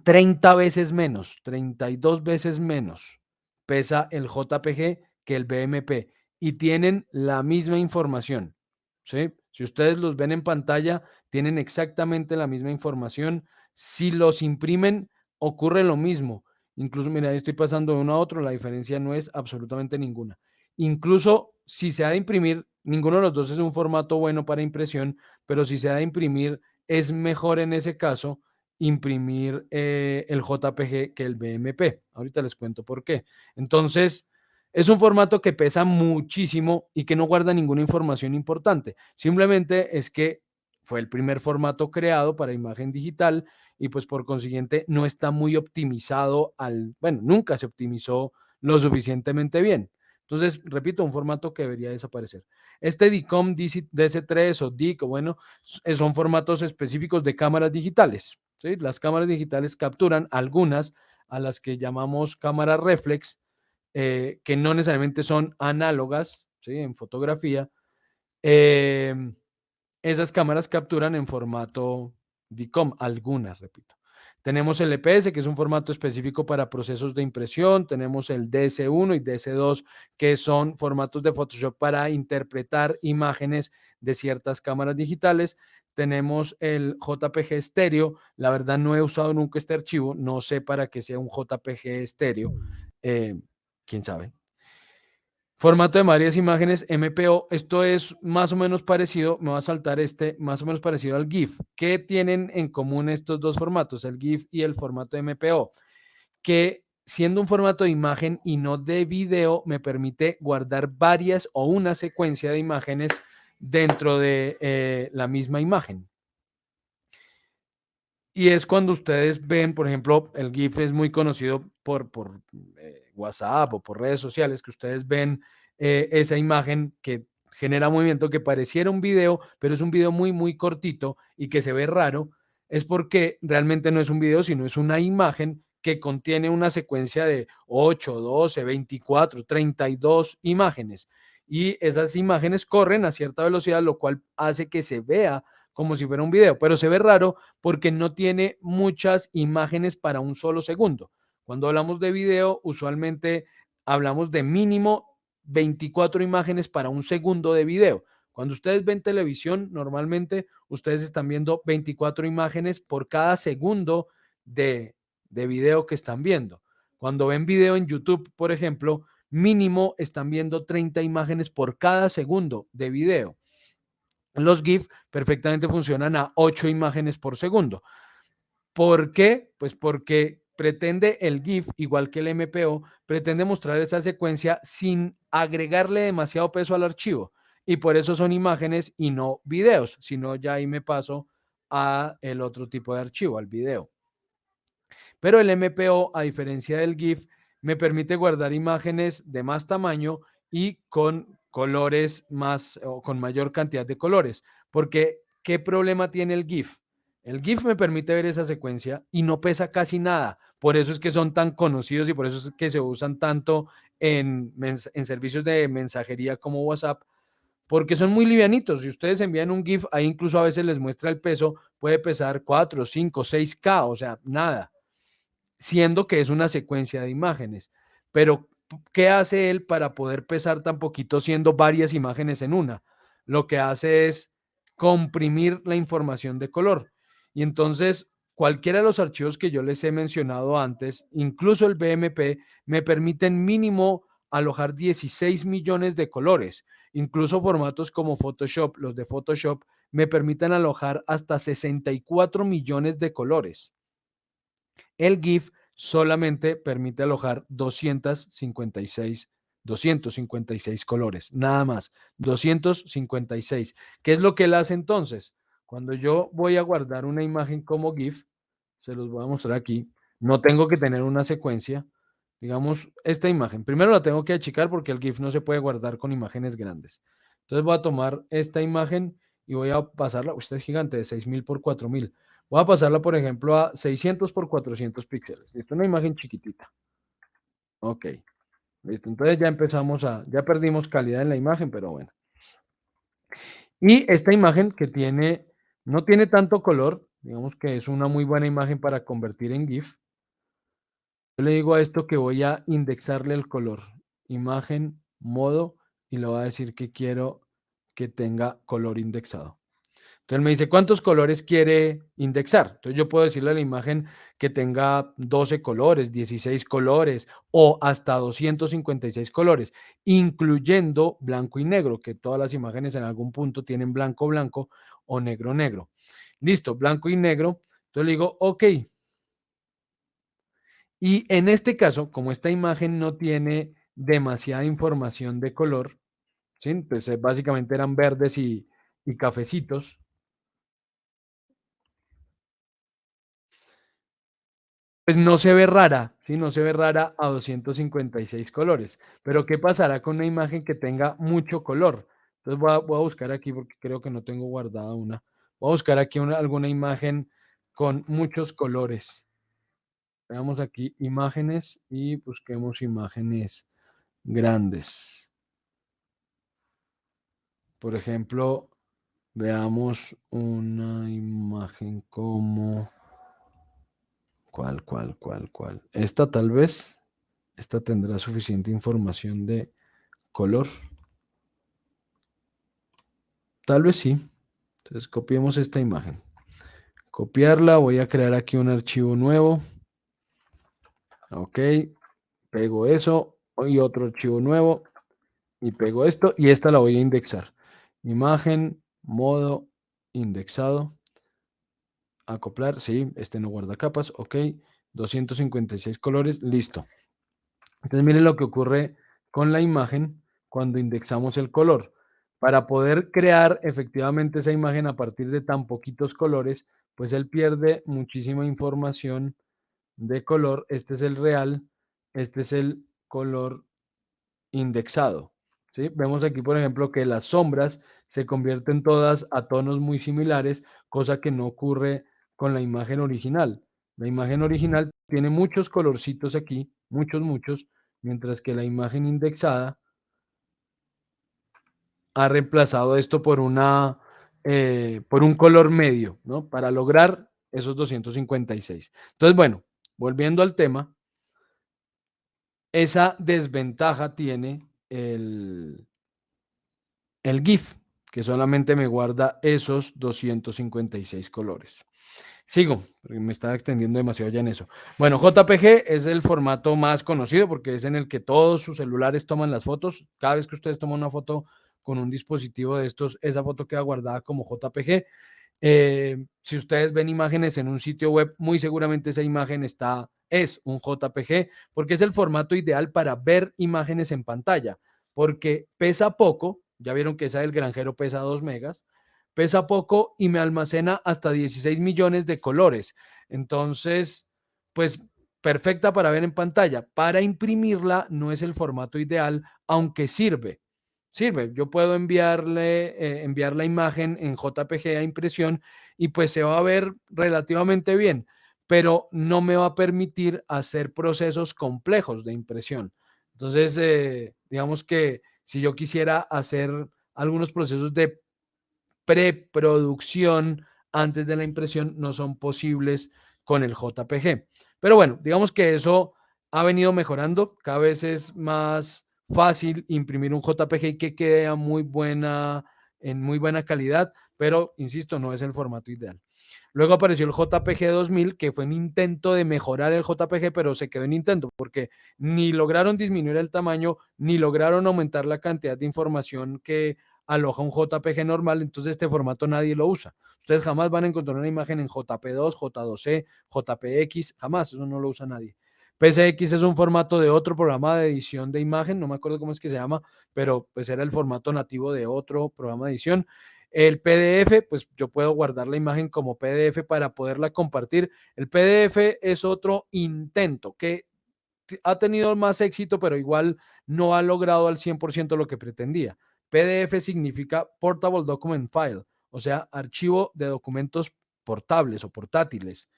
30 veces menos, 32 veces menos pesa el JPG que el BMP y tienen la misma información, ¿sí? Si ustedes los ven en pantalla, tienen exactamente la misma información. Si los imprimen, ocurre lo mismo. Incluso, mira, estoy pasando de uno a otro, la diferencia no es absolutamente ninguna. Incluso si se ha de imprimir, ninguno de los dos es un formato bueno para impresión, pero si se ha de imprimir, es mejor en ese caso imprimir el JPG que el BMP. Ahorita les cuento por qué. Entonces, Es un formato que pesa muchísimo y que no guarda ninguna información importante. Simplemente es que fue el primer formato creado para imagen digital y pues por consiguiente no está muy optimizado bueno, nunca se optimizó lo suficientemente bien. Entonces, repito, un formato que debería desaparecer. Este DICOM, DC3 o DIC, bueno, son formatos específicos de cámaras digitales. ¿Sí? Las cámaras digitales capturan algunas a las que llamamos cámaras reflex, que no necesariamente son análogas, ¿sí? En fotografía. Esas cámaras capturan en formato DICOM, algunas, repito. Tenemos el EPS, que es un formato específico para procesos de impresión. Tenemos el DS1 y DS2, que son formatos de Photoshop para interpretar imágenes de ciertas cámaras digitales. Tenemos el JPG estéreo. La verdad no he usado nunca este archivo. No sé para qué sea un JPG estéreo. ¿Quién sabe? Formato de varias imágenes, MPO, esto es más o menos parecido, me va a saltar más o menos parecido al GIF. ¿Qué tienen en común estos dos formatos, el GIF y el formato MPO? Que siendo un formato de imagen y no de video, me permite guardar varias o una secuencia de imágenes dentro de la misma imagen. Y es cuando ustedes ven, por ejemplo, el GIF es muy conocido por WhatsApp o por redes sociales, que ustedes ven esa imagen que genera movimiento que pareciera un video, pero es un video muy, muy cortito y que se ve raro, es porque realmente no es un video, sino es una imagen que contiene una secuencia de 8, 12, 24, 32 imágenes. Y esas imágenes corren a cierta velocidad, lo cual hace que se vea como si fuera un video, pero se ve raro porque no tiene muchas imágenes para un solo segundo. Cuando hablamos de video, usualmente hablamos de mínimo 24 imágenes para un segundo de video. Cuando ustedes ven televisión, normalmente ustedes están viendo 24 imágenes por cada segundo de video que están viendo. Cuando ven video en YouTube, por ejemplo, mínimo están viendo 30 imágenes por cada segundo de video. Los GIF perfectamente funcionan a 8 imágenes por segundo. ¿Por qué? Pues porque pretende el GIF, igual que el MPO, pretende mostrar esa secuencia sin agregarle demasiado peso al archivo. Y por eso son imágenes y no videos, sino ya ahí me paso a el otro tipo de archivo, al video. Pero el MPO, a diferencia del GIF, me permite guardar imágenes de más tamaño y con colores más o con mayor cantidad de colores. Porque, ¿qué problema tiene el GIF? El GIF me permite ver esa secuencia y no pesa casi nada. Por eso es que son tan conocidos y por eso es que se usan tanto en servicios de mensajería como WhatsApp, porque son muy livianitos. Si ustedes envían un GIF, ahí incluso a veces les muestra el peso, puede pesar 4, 5, 6K, o sea, nada, siendo que es una secuencia de imágenes. Pero, ¿qué hace él para poder pesar tan poquito siendo varias imágenes en una? Lo que hace es comprimir la información de color. Y entonces, cualquiera de los archivos que yo les he mencionado antes, incluso el BMP, me permiten mínimo alojar 16 millones de colores. Incluso formatos como Photoshop, los de Photoshop, me permiten alojar hasta 64 millones de colores. El GIF solamente permite alojar 256 colores, nada más, 256. ¿Qué es lo que él hace entonces? Cuando yo voy a guardar una imagen como GIF, se los voy a mostrar aquí, no tengo que tener una secuencia. Digamos, esta imagen, primero la tengo que achicar porque el GIF no se puede guardar con imágenes grandes. Entonces voy a tomar esta imagen y voy a pasarla, usted es gigante, de 6000 por 4000. Voy a pasarla, por ejemplo, a 600 por 400 píxeles. Listo, una imagen chiquitita. Ok, listo. Entonces ya empezamos ya perdimos calidad en la imagen, pero bueno. Y esta imagen que no tiene tanto color, digamos que es una muy buena imagen para convertir en GIF. Yo le digo a esto que voy a indexarle el color. Imagen, modo, y le voy a decir que quiero que tenga color indexado. Entonces me dice, ¿cuántos colores quiere indexar? Entonces yo puedo decirle a la imagen que tenga 12 colores, 16 colores o hasta 256 colores, incluyendo blanco y negro, que todas las imágenes en algún punto tienen blanco, blanco o negro, negro. Listo, blanco y negro. Entonces le digo, ok. Y en este caso, como esta imagen no tiene demasiada información de color, ¿sí? Entonces básicamente eran verdes y cafecitos. Pues no se ve rara, ¿sí? No se ve rara a 256 colores. Pero ¿qué pasará con una imagen que tenga mucho color? Entonces voy a buscar aquí porque creo que no tengo guardada una. Voy a buscar aquí alguna imagen con muchos colores. Veamos aquí imágenes y busquemos imágenes grandes. Por ejemplo, veamos una imagen como... ¿Cuál? Esta tal vez. Esta tendrá suficiente información de color. Tal vez sí. Entonces copiemos esta imagen. Copiarla. Voy a crear aquí un archivo nuevo. Ok. Pego eso. Y otro archivo nuevo. Y pego esto. Y esta la voy a indexar. Imagen, modo, indexado. Acoplar. Sí, este no guarda capas. Ok. 256 colores. Listo. Entonces miren lo que ocurre con la imagen cuando indexamos el color. Para poder crear efectivamente esa imagen a partir de tan poquitos colores, pues él pierde muchísima información de color. Este es el real, este es el color indexado. ¿Sí? Vemos aquí, por ejemplo, que las sombras se convierten todas a tonos muy similares, cosa que no ocurre con la imagen original. La imagen original tiene muchos colorcitos aquí, muchos, mientras que la imagen indexada ha reemplazado esto por un color medio, ¿no? Para lograr esos 256. Entonces, bueno, volviendo al tema, esa desventaja tiene el GIF, que solamente me guarda esos 256 colores. Sigo, porque me estaba extendiendo demasiado ya en eso. Bueno, JPG es el formato más conocido porque es en el que todos sus celulares toman las fotos. Cada vez que ustedes toman una foto con un dispositivo de estos, esa foto queda guardada como JPG. Si ustedes ven imágenes en un sitio web, muy seguramente esa imagen es un JPG, porque es el formato ideal para ver imágenes en pantalla, porque pesa poco. Ya vieron que esa del granjero pesa 2 megas, pesa poco y me almacena hasta 16 millones de colores. Entonces, pues perfecta para ver en pantalla. Para imprimirla no es el formato ideal, aunque sirve. Sirve, yo puedo enviar la imagen en JPG a impresión y pues se va a ver relativamente bien, pero no me va a permitir hacer procesos complejos de impresión. Entonces, digamos que si yo quisiera hacer algunos procesos de preproducción antes de la impresión, no son posibles con el JPG. Pero bueno, digamos que eso ha venido mejorando. Cada vez es más fácil imprimir un JPG y que quede en muy buena calidad, pero insisto, no es el formato ideal. Luego apareció el JPG 2000, que fue un intento de mejorar el JPG, pero se quedó en intento porque ni lograron disminuir el tamaño, ni lograron aumentar la cantidad de información que aloja un JPG normal. Entonces este formato nadie lo usa. Ustedes jamás van a encontrar una imagen en JP2, J2C, JPX, jamás, eso no lo usa nadie. PCX es un formato de otro programa de edición de imagen, no me acuerdo cómo es que se llama, pero pues era el formato nativo de otro programa de edición. El PDF, pues yo puedo guardar la imagen como PDF para poderla compartir. El PDF es otro intento que ha tenido más éxito, pero igual no ha logrado al 100% lo que pretendía. PDF significa Portable Document File, o sea, archivo de documentos portables o portátiles.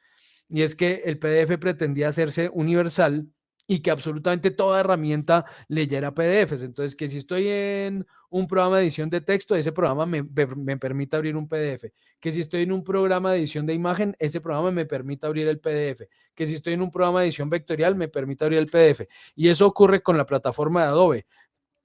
Y es que el PDF pretendía hacerse universal y que absolutamente toda herramienta leyera PDFs. Entonces, que si estoy en un programa de edición de texto, ese programa me permite abrir un PDF. Que si estoy en un programa de edición de imagen, ese programa me permite abrir el PDF. Que si estoy en un programa de edición vectorial, me permite abrir el PDF. Y eso ocurre con la plataforma de Adobe.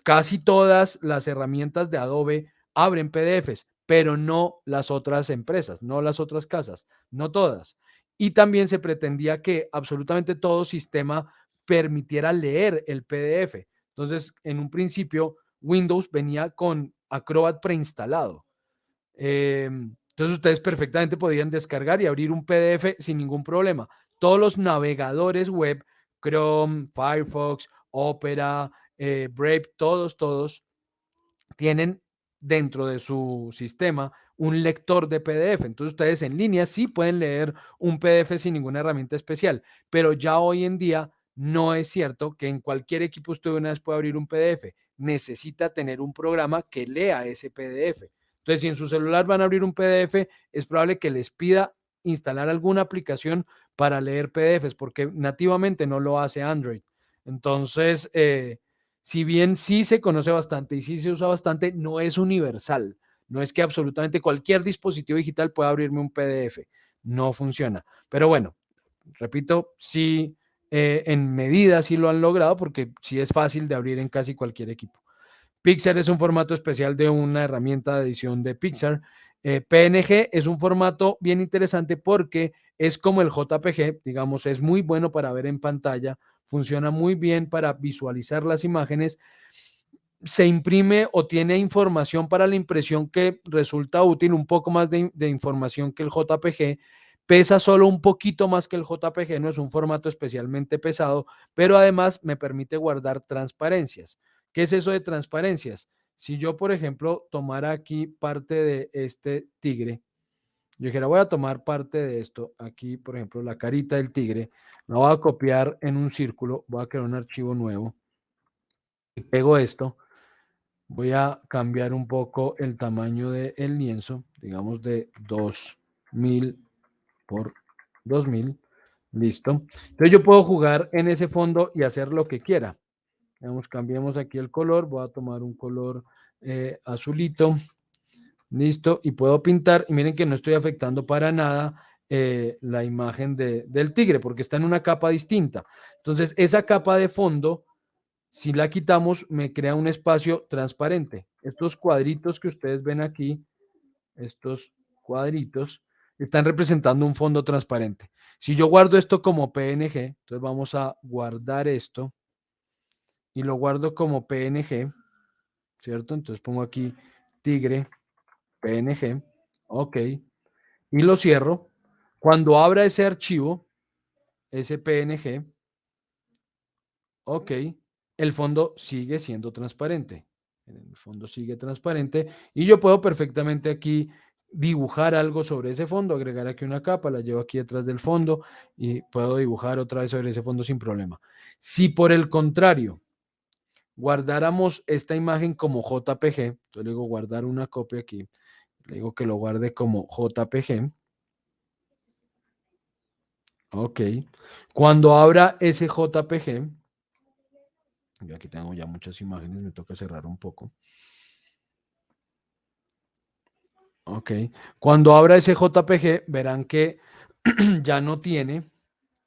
Casi todas las herramientas de Adobe abren PDFs, pero no las otras empresas, no las otras casas, no todas. Y también se pretendía que absolutamente todo sistema permitiera leer el PDF. Entonces, en un principio, Windows venía con Acrobat preinstalado. Entonces, ustedes perfectamente podían descargar y abrir un PDF sin ningún problema. Todos los navegadores web, Chrome, Firefox, Opera, Brave, todos tienen dentro de su sistema un lector de PDF. Entonces ustedes en línea sí pueden leer un PDF sin ninguna herramienta especial, pero ya hoy en día no es cierto que en cualquier equipo usted una vez pueda abrir un PDF. Necesita tener un programa que lea ese PDF. Entonces, si en su celular van a abrir un PDF, es probable que les pida instalar alguna aplicación para leer PDFs, porque nativamente no lo hace Android. Entonces, si bien sí se conoce bastante y sí se usa bastante, no es universal. No es que absolutamente cualquier dispositivo digital pueda abrirme un PDF. No funciona. Pero bueno, repito, sí, en medida sí lo han logrado porque sí es fácil de abrir en casi cualquier equipo. Pixar es un formato especial de una herramienta de edición de Pixar. PNG es un formato bien interesante porque es como el JPG, digamos, es muy bueno para ver en pantalla, funciona muy bien para visualizar las imágenes, se imprime o tiene información para la impresión que resulta útil, un poco más de información que el JPG, pesa solo un poquito más que el JPG, no es un formato especialmente pesado, pero además me permite guardar transparencias. ¿Qué es eso de transparencias? Si yo, por ejemplo, tomara aquí parte de este tigre, yo dijera, voy a tomar parte de esto, aquí, por ejemplo, la carita del tigre, la voy a copiar en un círculo, voy a crear un archivo nuevo y pego esto. Voy a cambiar un poco el tamaño del lienzo, digamos de 2000 por 2000. Listo. Entonces yo puedo jugar en ese fondo y hacer lo que quiera. Digamos, cambiemos aquí el color. Voy a tomar un color azulito. Listo. Y puedo pintar. Y miren que no estoy afectando para nada la imagen del tigre porque está en una capa distinta. Entonces esa capa de fondo, si la quitamos, me crea un espacio transparente. Estos cuadritos que ustedes ven aquí, estos cuadritos, están representando un fondo transparente. Si yo guardo esto como PNG, entonces vamos a guardar esto y lo guardo como PNG, ¿cierto? Entonces pongo aquí tigre PNG, ok, y lo cierro. Cuando abra ese archivo, ese PNG, ok, el fondo sigue siendo transparente. El fondo sigue transparente y yo puedo perfectamente aquí dibujar algo sobre ese fondo, agregar aquí una capa, la llevo aquí detrás del fondo y puedo dibujar otra vez sobre ese fondo sin problema. Si por el contrario guardáramos esta imagen como JPG, entonces le digo guardar una copia aquí, le digo que lo guarde como JPG. Ok. Cuando abra ese JPG, yo aquí tengo ya muchas imágenes, me toca cerrar un poco. Ok. Cuando abra ese JPG, verán que ya no tiene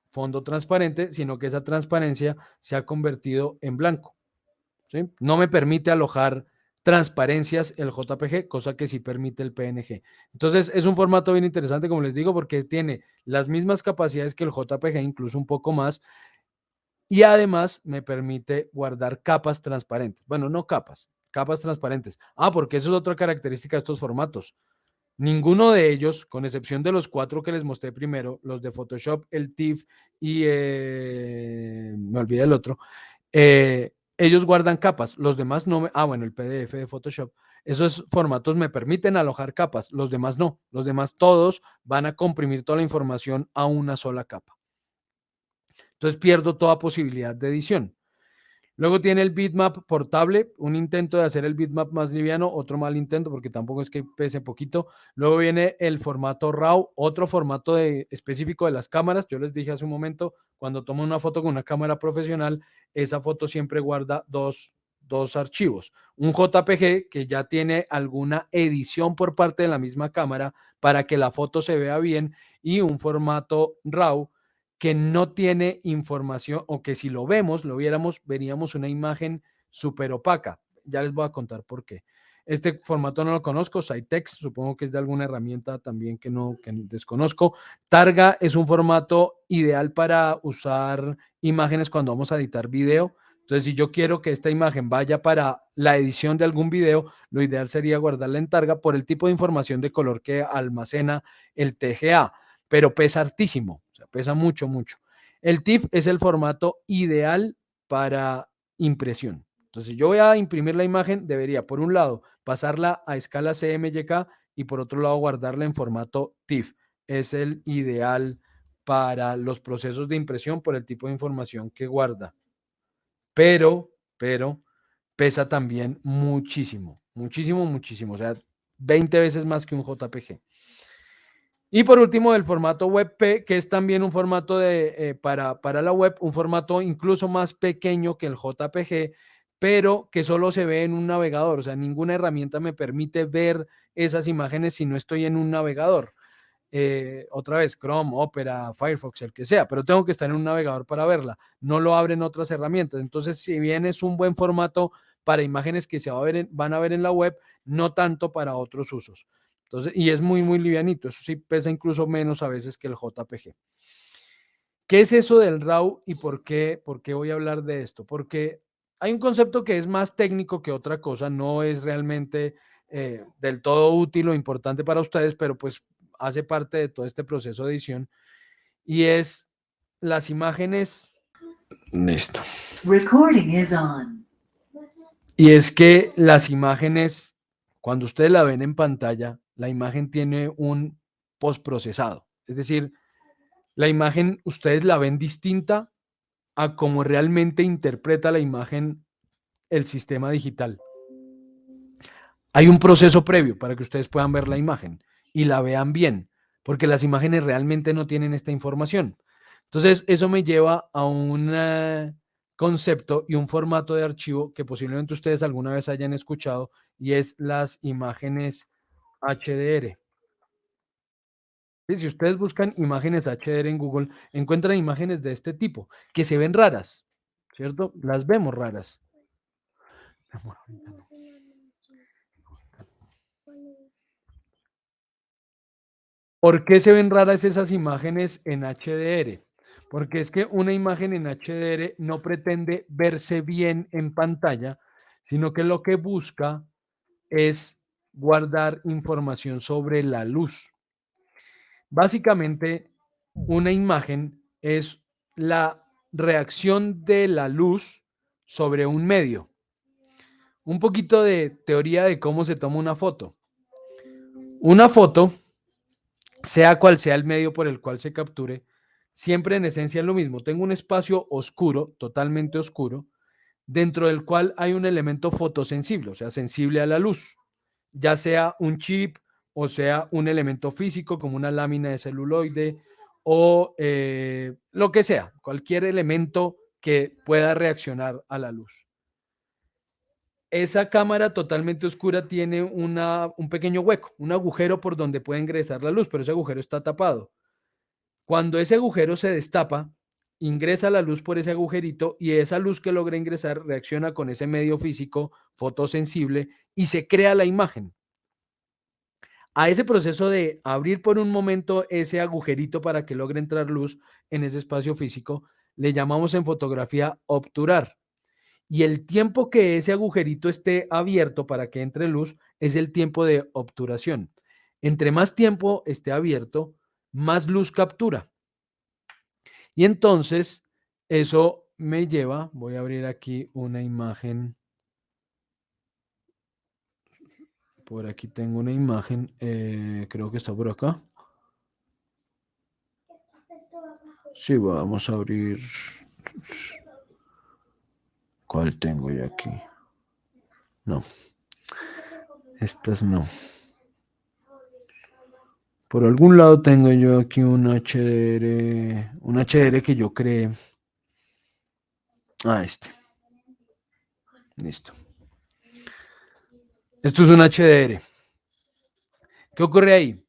fondo transparente, sino que esa transparencia se ha convertido en blanco. ¿Sí? No me permite alojar transparencias el JPG, cosa que sí permite el PNG. Entonces, es un formato bien interesante, como les digo, porque tiene las mismas capacidades que el JPG, incluso un poco más, y además me permite guardar capas transparentes. Bueno, no capas, capas transparentes. Porque eso es otra característica de estos formatos. Ninguno de ellos, con excepción de los 4 que les mostré primero, los de Photoshop, el TIFF y me olvidé el otro, ellos guardan capas. Los demás no bueno, el PDF de Photoshop. Esos formatos me permiten alojar capas, los demás no. Los demás todos van a comprimir toda la información a una sola capa. Entonces pierdo toda posibilidad de edición. Luego tiene el bitmap portable, un intento de hacer el bitmap más liviano, otro mal intento porque tampoco es que pese poquito. Luego viene el formato RAW, otro formato específico de las cámaras. Yo les dije hace un momento, cuando tomo una foto con una cámara profesional, esa foto siempre guarda dos archivos. Un JPG que ya tiene alguna edición por parte de la misma cámara para que la foto se vea bien y un formato RAW que no tiene información o que si lo viéramos, veríamos una imagen súper opaca. Ya les voy a contar por qué. Este formato no lo conozco, Cytex, supongo que es de alguna herramienta también que desconozco. Targa es un formato ideal para usar imágenes cuando vamos a editar video. Entonces, si yo quiero que esta imagen vaya para la edición de algún video, lo ideal sería guardarla en Targa por el tipo de información de color que almacena el TGA, pero pesa hartísimo. O sea, pesa mucho, mucho. El TIFF es el formato ideal para impresión. Entonces, yo voy a imprimir la imagen, debería, por un lado, pasarla a escala CMYK y por otro lado, guardarla en formato TIFF. Es el ideal para los procesos de impresión por el tipo de información que guarda. Pero pesa también muchísimo, muchísimo, muchísimo. O sea, 20 veces más que un JPG. Y por último, el formato WebP, que es también un formato para la web, un formato incluso más pequeño que el JPG, pero que solo se ve en un navegador. O sea, ninguna herramienta me permite ver esas imágenes si no estoy en un navegador. Otra vez, Chrome, Opera, Firefox, el que sea, pero tengo que estar en un navegador para verla. No lo abren otras herramientas. Entonces, si bien es un buen formato para imágenes que van a ver en la web, no tanto para otros usos. Entonces, y es muy, muy livianito. Eso sí pesa incluso menos a veces que el JPG. ¿Qué es eso del RAW y por qué voy a hablar de esto? Porque hay un concepto que es más técnico que otra cosa, no es realmente del todo útil o importante para ustedes, pero pues hace parte de todo este proceso de edición y es las imágenes. Listo.
Recording is on.
Y es que las imágenes, cuando ustedes la ven en pantalla, la imagen tiene un postprocesado. Es decir, la imagen ustedes la ven distinta a cómo realmente interpreta la imagen el sistema digital. Hay un proceso previo para que ustedes puedan ver la imagen y la vean bien, porque las imágenes realmente no tienen esta información. Entonces, eso me lleva a un concepto y un formato de archivo que posiblemente ustedes alguna vez hayan escuchado y es las imágenes HDR. Si ustedes buscan imágenes HDR en Google, encuentran imágenes de este tipo, que se ven raras, ¿cierto? Las vemos raras. ¿Por qué se ven raras esas imágenes en HDR? Porque es que una imagen en HDR no pretende verse bien en pantalla, sino que lo que busca es guardar información sobre la luz. Básicamente, una imagen es la reacción de la luz sobre un medio. Un poquito de teoría de cómo se toma una foto. Una foto, sea cual sea el medio por el cual se capture, siempre en esencia es lo mismo. Tengo un espacio oscuro, totalmente oscuro, dentro del cual hay un elemento fotosensible, o sea, sensible a la luz, ya sea un chip o sea un elemento físico como una lámina de celuloide o lo que sea, cualquier elemento que pueda reaccionar a la luz. Esa cámara totalmente oscura tiene un pequeño hueco, un agujero por donde puede ingresar la luz, pero ese agujero está tapado. Cuando ese agujero se destapa, ingresa la luz por ese agujerito y esa luz que logra ingresar reacciona con ese medio físico fotosensible y se crea la imagen. A ese proceso de abrir por un momento ese agujerito para que logre entrar luz en ese espacio físico, le llamamos en fotografía obturar. Y el tiempo que ese agujerito esté abierto para que entre luz es el tiempo de obturación. Entre más tiempo esté abierto, más luz captura. Y entonces eso me lleva, voy a abrir aquí una imagen. Por aquí tengo una imagen, creo que está por acá. Sí, vamos a abrir. ¿Cuál tengo yo aquí? No. Estas no. Por algún lado tengo yo aquí un HDR que yo creé. Este. Listo. Esto es un HDR. ¿Qué ocurre ahí?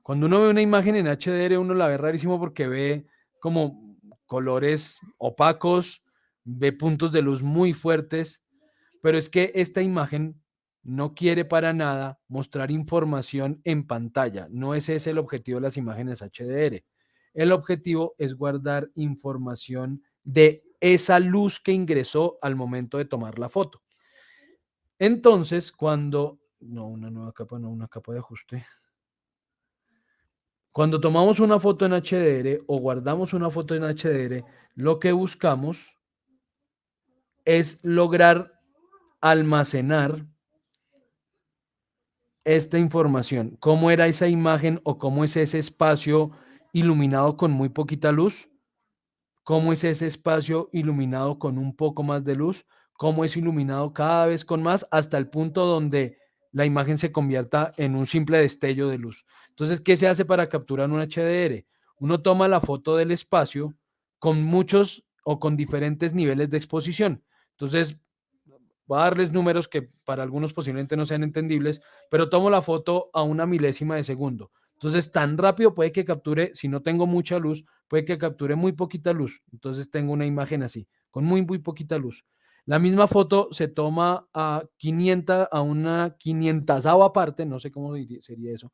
Cuando uno ve una imagen en HDR, uno la ve rarísimo porque ve como colores opacos, ve puntos de luz muy fuertes, pero es que esta imagen no quiere para nada mostrar información en pantalla. No es ese el objetivo de las imágenes HDR. El objetivo es guardar información de esa luz que ingresó al momento de tomar la foto. Entonces, cuando... No, una nueva capa, no, una capa de ajuste. Cuando tomamos una foto en HDR o guardamos una foto en HDR, lo que buscamos es lograr almacenar esta información. ¿Cómo era esa imagen o cómo es ese espacio iluminado con muy poquita luz? ¿Cómo es ese espacio iluminado con un poco más de luz? ¿Cómo es iluminado cada vez con más hasta el punto donde la imagen se convierta en un simple destello de luz? Entonces, ¿qué se hace para capturar un HDR? Uno toma la foto del espacio con muchos o con diferentes niveles de exposición. Entonces, voy a darles números que para algunos posiblemente no sean entendibles, pero tomo la foto a una milésima de segundo. Entonces, tan rápido puede que capture, si no tengo mucha luz, puede que capture muy poquita luz. Entonces, tengo una imagen así, con muy, muy poquita luz. La misma foto se toma a 500, a una 500ava parte, no sé cómo sería eso,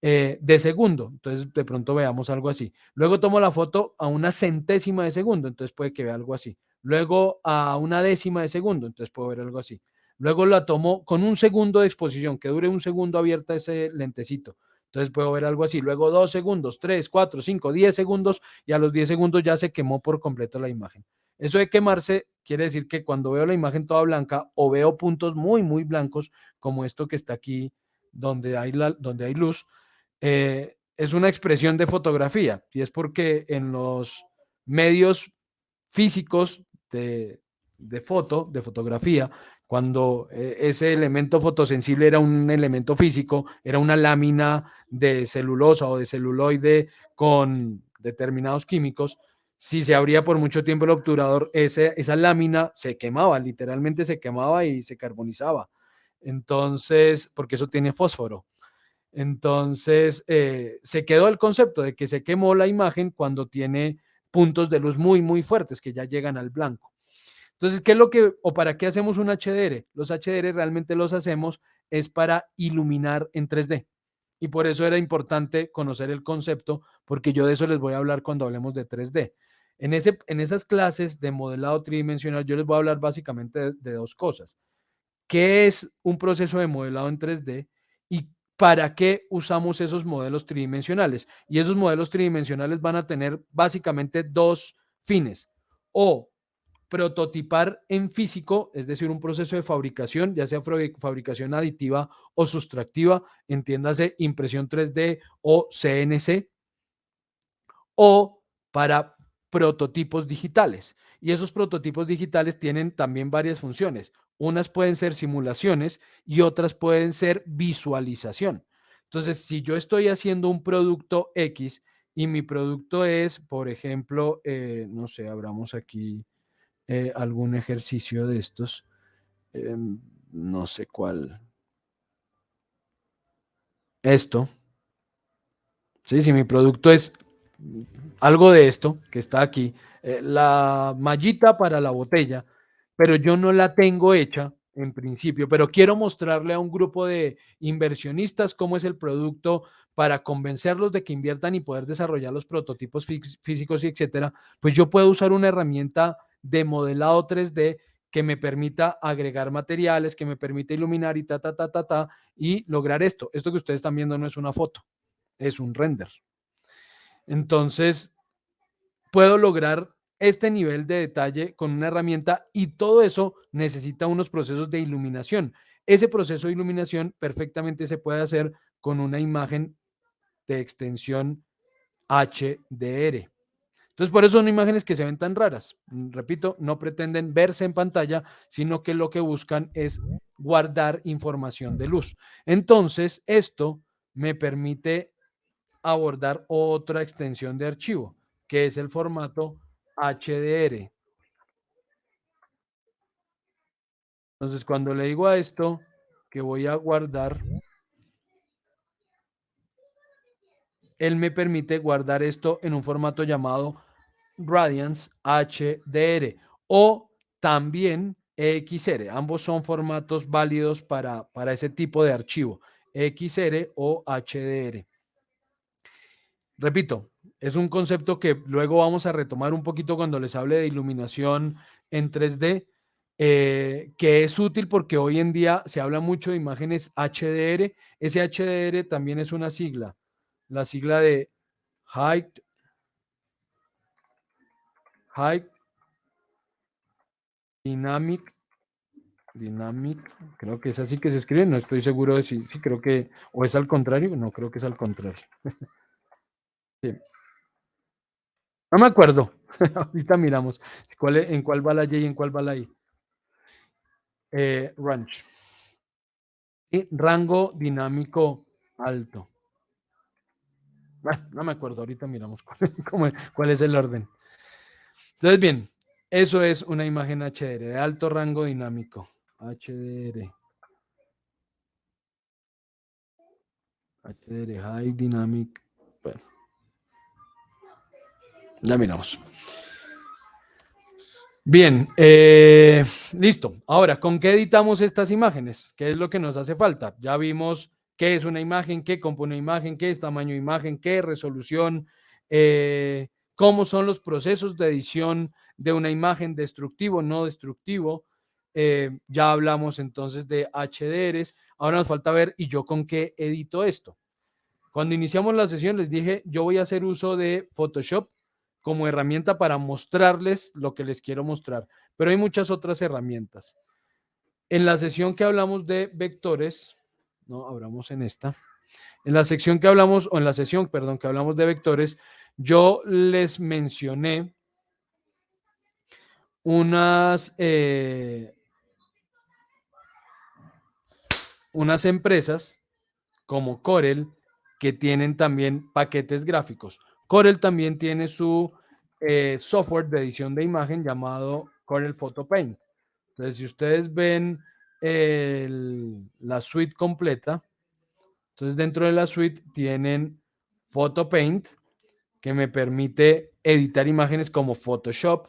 de segundo. Entonces, de pronto veamos algo así. Luego tomo la foto a una centésima de segundo, entonces puede que vea algo así. Luego a una décima de segundo, entonces puedo ver algo así. Luego la tomo con un segundo de exposición, que dure un segundo abierta ese lentecito. Entonces puedo ver algo así. Luego 2 segundos, 3, 4, 5, 10 segundos y a los 10 segundos ya se quemó por completo la imagen. Eso de quemarse quiere decir que cuando veo la imagen toda blanca o veo puntos muy, muy blancos, como esto que está aquí, donde hay luz, es una expresión de fotografía y es porque en los medios físicos de fotografía, cuando ese elemento fotosensible era un elemento físico, era una lámina de celulosa o de celuloide con determinados químicos, si se abría por mucho tiempo el obturador, esa lámina se quemaba, literalmente se quemaba y se carbonizaba. Entonces, porque eso tiene fósforo. Entonces, se quedó el concepto de que se quemó la imagen cuando tiene puntos de luz muy, muy fuertes que ya llegan al blanco. Entonces, ¿qué es lo que o para qué hacemos un HDR? Los HDR realmente los hacemos es para iluminar en 3D. Y por eso era importante conocer el concepto, porque yo de eso les voy a hablar cuando hablemos de 3D. En esas clases de modelado tridimensional, yo les voy a hablar básicamente de dos cosas. ¿Qué es un proceso de modelado en 3D y para qué usamos esos modelos tridimensionales? Y esos modelos tridimensionales van a tener básicamente dos fines: o prototipar en físico, es decir, un proceso de fabricación, ya sea fabricación aditiva o sustractiva, entiéndase impresión 3D o CNC, o para prototipos digitales. Y esos prototipos digitales tienen también varias funciones. Unas pueden ser simulaciones y otras pueden ser visualización. Entonces, si yo estoy haciendo un producto X y mi producto es, por ejemplo, no sé, abramos aquí algún ejercicio de estos, no sé cuál, esto, ¿sí? Si mi producto es algo de esto que está aquí, la mallita para la botella, pero yo no la tengo hecha en principio, pero quiero mostrarle a un grupo de inversionistas cómo es el producto para convencerlos de que inviertan y poder desarrollar los prototipos físicos y etcétera, pues yo puedo usar una herramienta de modelado 3D que me permita agregar materiales, que me permita iluminar y y lograr esto. Esto que ustedes están viendo no es una foto, es un render. Entonces, puedo lograr este nivel de detalle con una herramienta y todo eso necesita unos procesos de iluminación. Ese proceso de iluminación perfectamente se puede hacer con una imagen de extensión HDR. Entonces, por eso son imágenes que se ven tan raras. Repito, no pretenden verse en pantalla, sino que lo que buscan es guardar información de luz. Entonces, esto me permite abordar otra extensión de archivo, que es el formato HDR. Entonces, cuando le digo a esto que voy a guardar, él me permite guardar esto en un formato llamado Radiance HDR o también EXR. Ambos son formatos válidos para ese tipo de archivo, EXR o HDR. Repito, es un concepto que luego vamos a retomar un poquito cuando les hable de iluminación en 3D, que es útil porque hoy en día se habla mucho de imágenes HDR. Ese HDR también es una sigla, la sigla de High Dynamic Dynamic, creo que es así que se escribe, no estoy seguro de si creo que, o es al contrario, no creo que es al contrario. Sí. No me acuerdo, ahorita miramos en cuál va la Y y en cuál va la I. Range. Y rango dinámico alto. Bueno, no me acuerdo, ahorita miramos cuál es el orden. Entonces, bien, eso es una imagen HDR de alto rango dinámico. HDR. HDR, High Dynamic. Bueno, ya miramos. Bien, listo. Ahora, ¿con qué editamos estas imágenes? ¿Qué es lo que nos hace falta? Ya vimos qué es una imagen, qué compone una imagen, qué es tamaño de imagen, qué resolución, cómo son los procesos de edición de una imagen, destructivo, no destructivo. Ya hablamos entonces de HDRs. Ahora nos falta ver, ¿y yo con qué edito esto? Cuando iniciamos la sesión les dije, yo voy a hacer uso de Photoshop como herramienta para mostrarles lo que les quiero mostrar, pero hay muchas otras herramientas. En la sesión que hablamos de vectores, no, hablamos en esta, en la sección que hablamos, o en la sesión, perdón, que hablamos de vectores, yo les mencioné unas empresas como Corel que tienen también paquetes gráficos. Corel también tiene su software de edición de imagen llamado Corel Photo Paint. Entonces, si ustedes ven la suite completa, entonces dentro de la suite tienen Photo Paint, que me permite editar imágenes como Photoshop.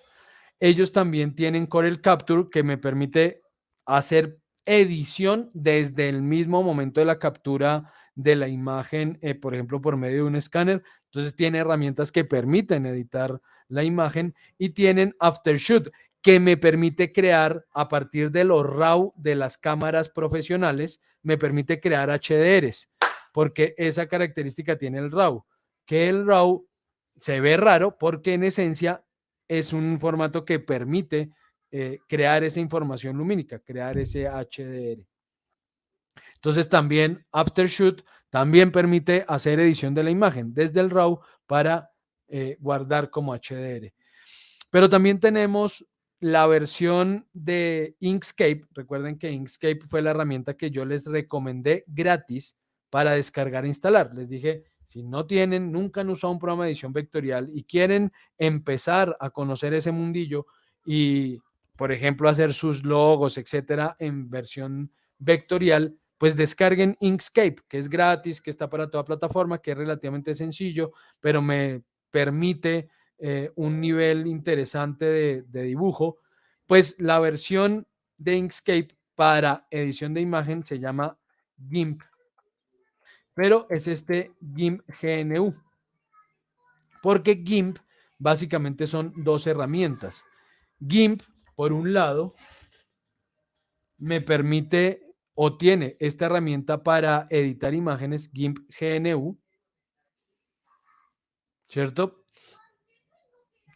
Ellos también tienen Corel Capture, que me permite hacer edición desde el mismo momento de la captura de la imagen, por ejemplo, por medio de un escáner. Entonces tiene herramientas que permiten editar la imagen y tienen Aftershoot, que me permite crear a partir de los RAW de las cámaras profesionales, me permite crear HDRs, porque esa característica tiene el RAW, que el RAW se ve raro porque en esencia es un formato que permite crear esa información lumínica, crear ese HDR. Entonces también Aftershoot también permite hacer edición de la imagen desde el RAW para guardar como HDR. Pero también tenemos la versión de Inkscape. Recuerden que Inkscape fue la herramienta que yo les recomendé gratis para descargar e instalar. Les dije, si no tienen, nunca han usado un programa de edición vectorial y quieren empezar a conocer ese mundillo y, por ejemplo, hacer sus logos, etcétera, en versión vectorial, pues descarguen Inkscape, que es gratis, que está para toda plataforma, que es relativamente sencillo, pero me permite un nivel interesante de dibujo. Pues la versión de Inkscape para edición de imagen se llama GIMP, pero es este GIMP GNU, porque GIMP básicamente son dos herramientas. GIMP, por un lado, me permite o tiene esta herramienta para editar imágenes GIMP GNU, ¿cierto?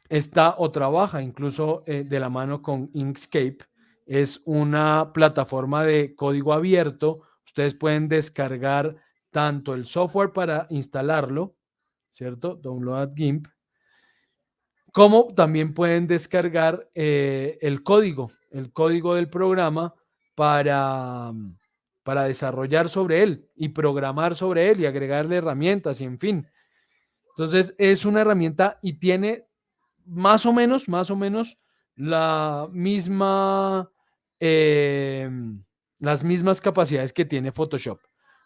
Está o trabaja incluso de la mano con Inkscape. Es una plataforma de código abierto. Ustedes pueden descargar tanto el software para instalarlo, ¿cierto? Download GIMP, como también pueden descargar el código del programa para, para desarrollar sobre él y programar sobre él y agregarle herramientas y en fin. Entonces es una herramienta y tiene más o menos la misma, las mismas capacidades que tiene Photoshop.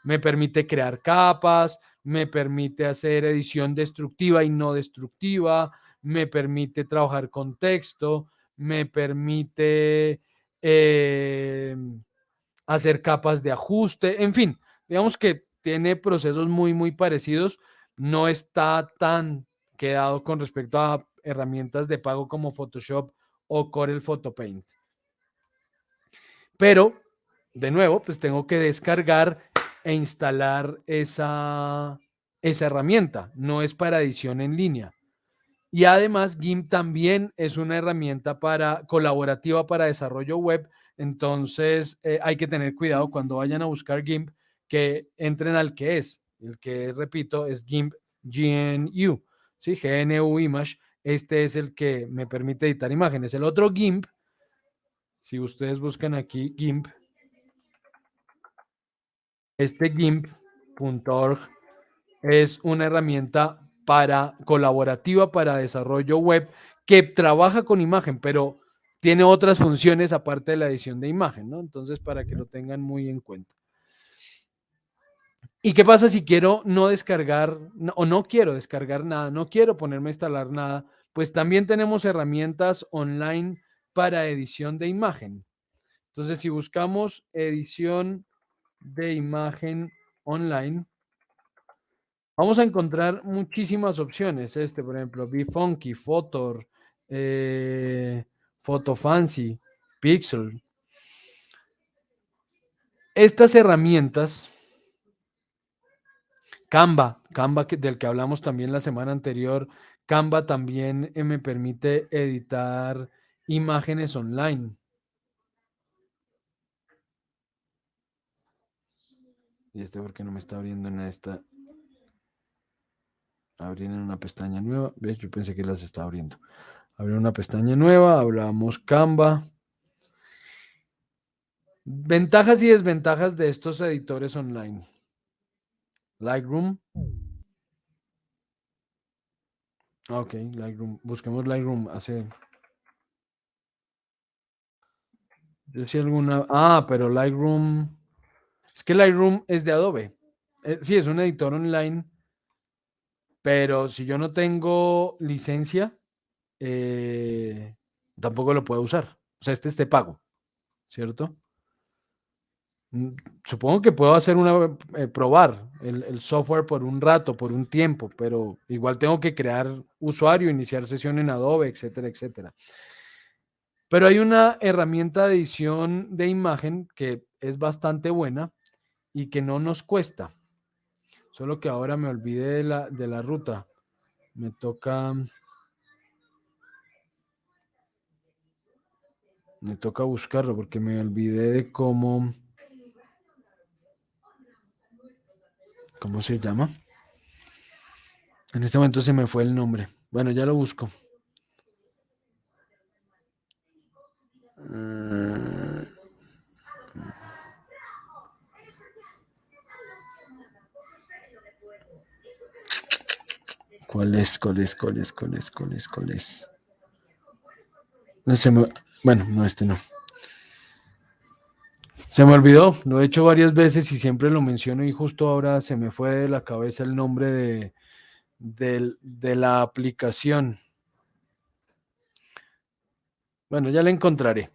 Me permite crear capas, me permite hacer edición destructiva y no destructiva, me permite trabajar con texto, me permite hacer capas de ajuste, en fin, digamos que tiene procesos muy parecidos, no está tan quedado con respecto a herramientas de pago como Photoshop o Corel Photo Paint. Pero, de nuevo, pues tengo que descargar e instalar esa herramienta. No es para edición en línea. Y además, GIMP también es una herramienta colaborativa para desarrollo web. Entonces, hay que tener cuidado cuando vayan a buscar GIMP, que entren al que es. El que, repito, es GIMP GNU, ¿sí? GNU Image. Este es el que me permite editar imágenes. El otro GIMP, si ustedes buscan aquí GIMP, este GIMP.org es una herramienta colaborativa para desarrollo web que trabaja con imagen, pero tiene otras funciones aparte de la edición de imagen, ¿no? Entonces, para que lo tengan muy en cuenta. ¿Y qué pasa si quiero no descargar o no quiero descargar nada, no quiero ponerme a instalar nada? Pues también tenemos herramientas online para edición de imagen. Entonces, si buscamos edición de imagen online, vamos a encontrar muchísimas opciones. Por ejemplo, BeFunky, Photor, PhotoFancy, Pixel. Estas herramientas, Canva, del que hablamos también la semana anterior, Canva también me permite editar imágenes online. ¿Y por qué no me está abriendo en esta? Abrir en una pestaña nueva. ¿Ves? Yo pensé que las estaba abriendo. Abrir una pestaña nueva, hablamos Canva. Ventajas y desventajas de estos editores online. Lightroom. Ok, Lightroom. Busquemos Lightroom. Yo sí alguna. Pero Lightroom. Es que Lightroom es de Adobe. Sí, es un editor online. Pero si yo no tengo licencia, tampoco lo puedo usar. O sea, este es de pago, ¿cierto? Supongo que puedo hacer probar el software por un rato, por un tiempo, pero igual tengo que crear usuario, iniciar sesión en Adobe, etcétera, etcétera. Pero hay una herramienta de edición de imagen que es bastante buena y que no nos cuesta. Solo que ahora me olvidé de la ruta. Me toca buscarlo porque me olvidé de ¿cómo se llama? En este momento se me fue el nombre. Bueno, ya lo busco. ¿Cuál es? Bueno, no, este no. Se me olvidó, lo he hecho varias veces y siempre lo menciono y justo ahora se me fue de la cabeza el nombre de la aplicación. Bueno, ya la encontraré.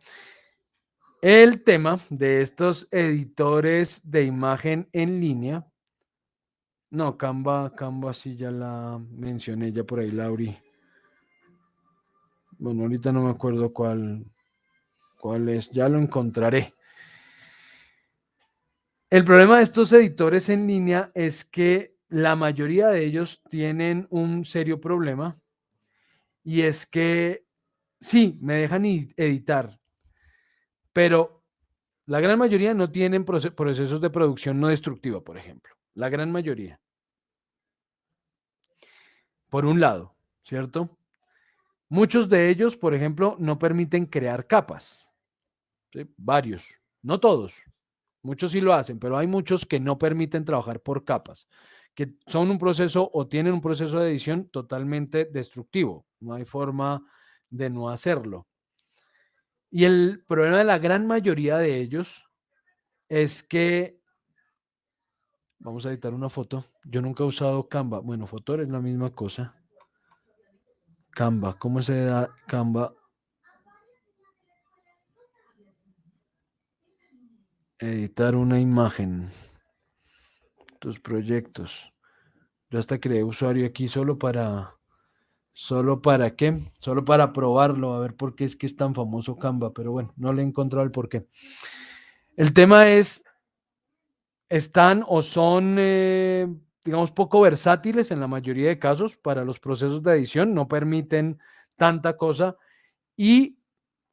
El tema de estos editores de imagen en línea. No, Canva sí ya la mencioné, ya por ahí la abrí. Bueno, ahorita no me acuerdo cuál es, ya lo encontraré. El problema de estos editores en línea es que la mayoría de ellos tienen un serio problema y es que sí, me dejan editar, pero la gran mayoría no tienen procesos de producción no destructiva, por ejemplo. La gran mayoría. Por un lado, ¿cierto? Muchos de ellos, por ejemplo, no permiten crear capas. ¿Sí? Varios, no todos. Muchos sí lo hacen, pero hay muchos que no permiten trabajar por capas, que son un proceso o tienen un proceso de edición totalmente destructivo. No hay forma de no hacerlo. Y el problema de la gran mayoría de ellos es que, vamos a editar una foto. Yo nunca he usado Canva. Bueno, Photor es la misma cosa. Canva, ¿cómo se da Canva? Editar una imagen. Tus proyectos. Yo hasta creé usuario aquí ¿Solo para qué? Solo para probarlo, a ver por qué es que es tan famoso Canva, pero bueno, no le he encontrado el por qué. El tema es, están o son, digamos, poco versátiles en la mayoría de casos para los procesos de edición, no permiten tanta cosa y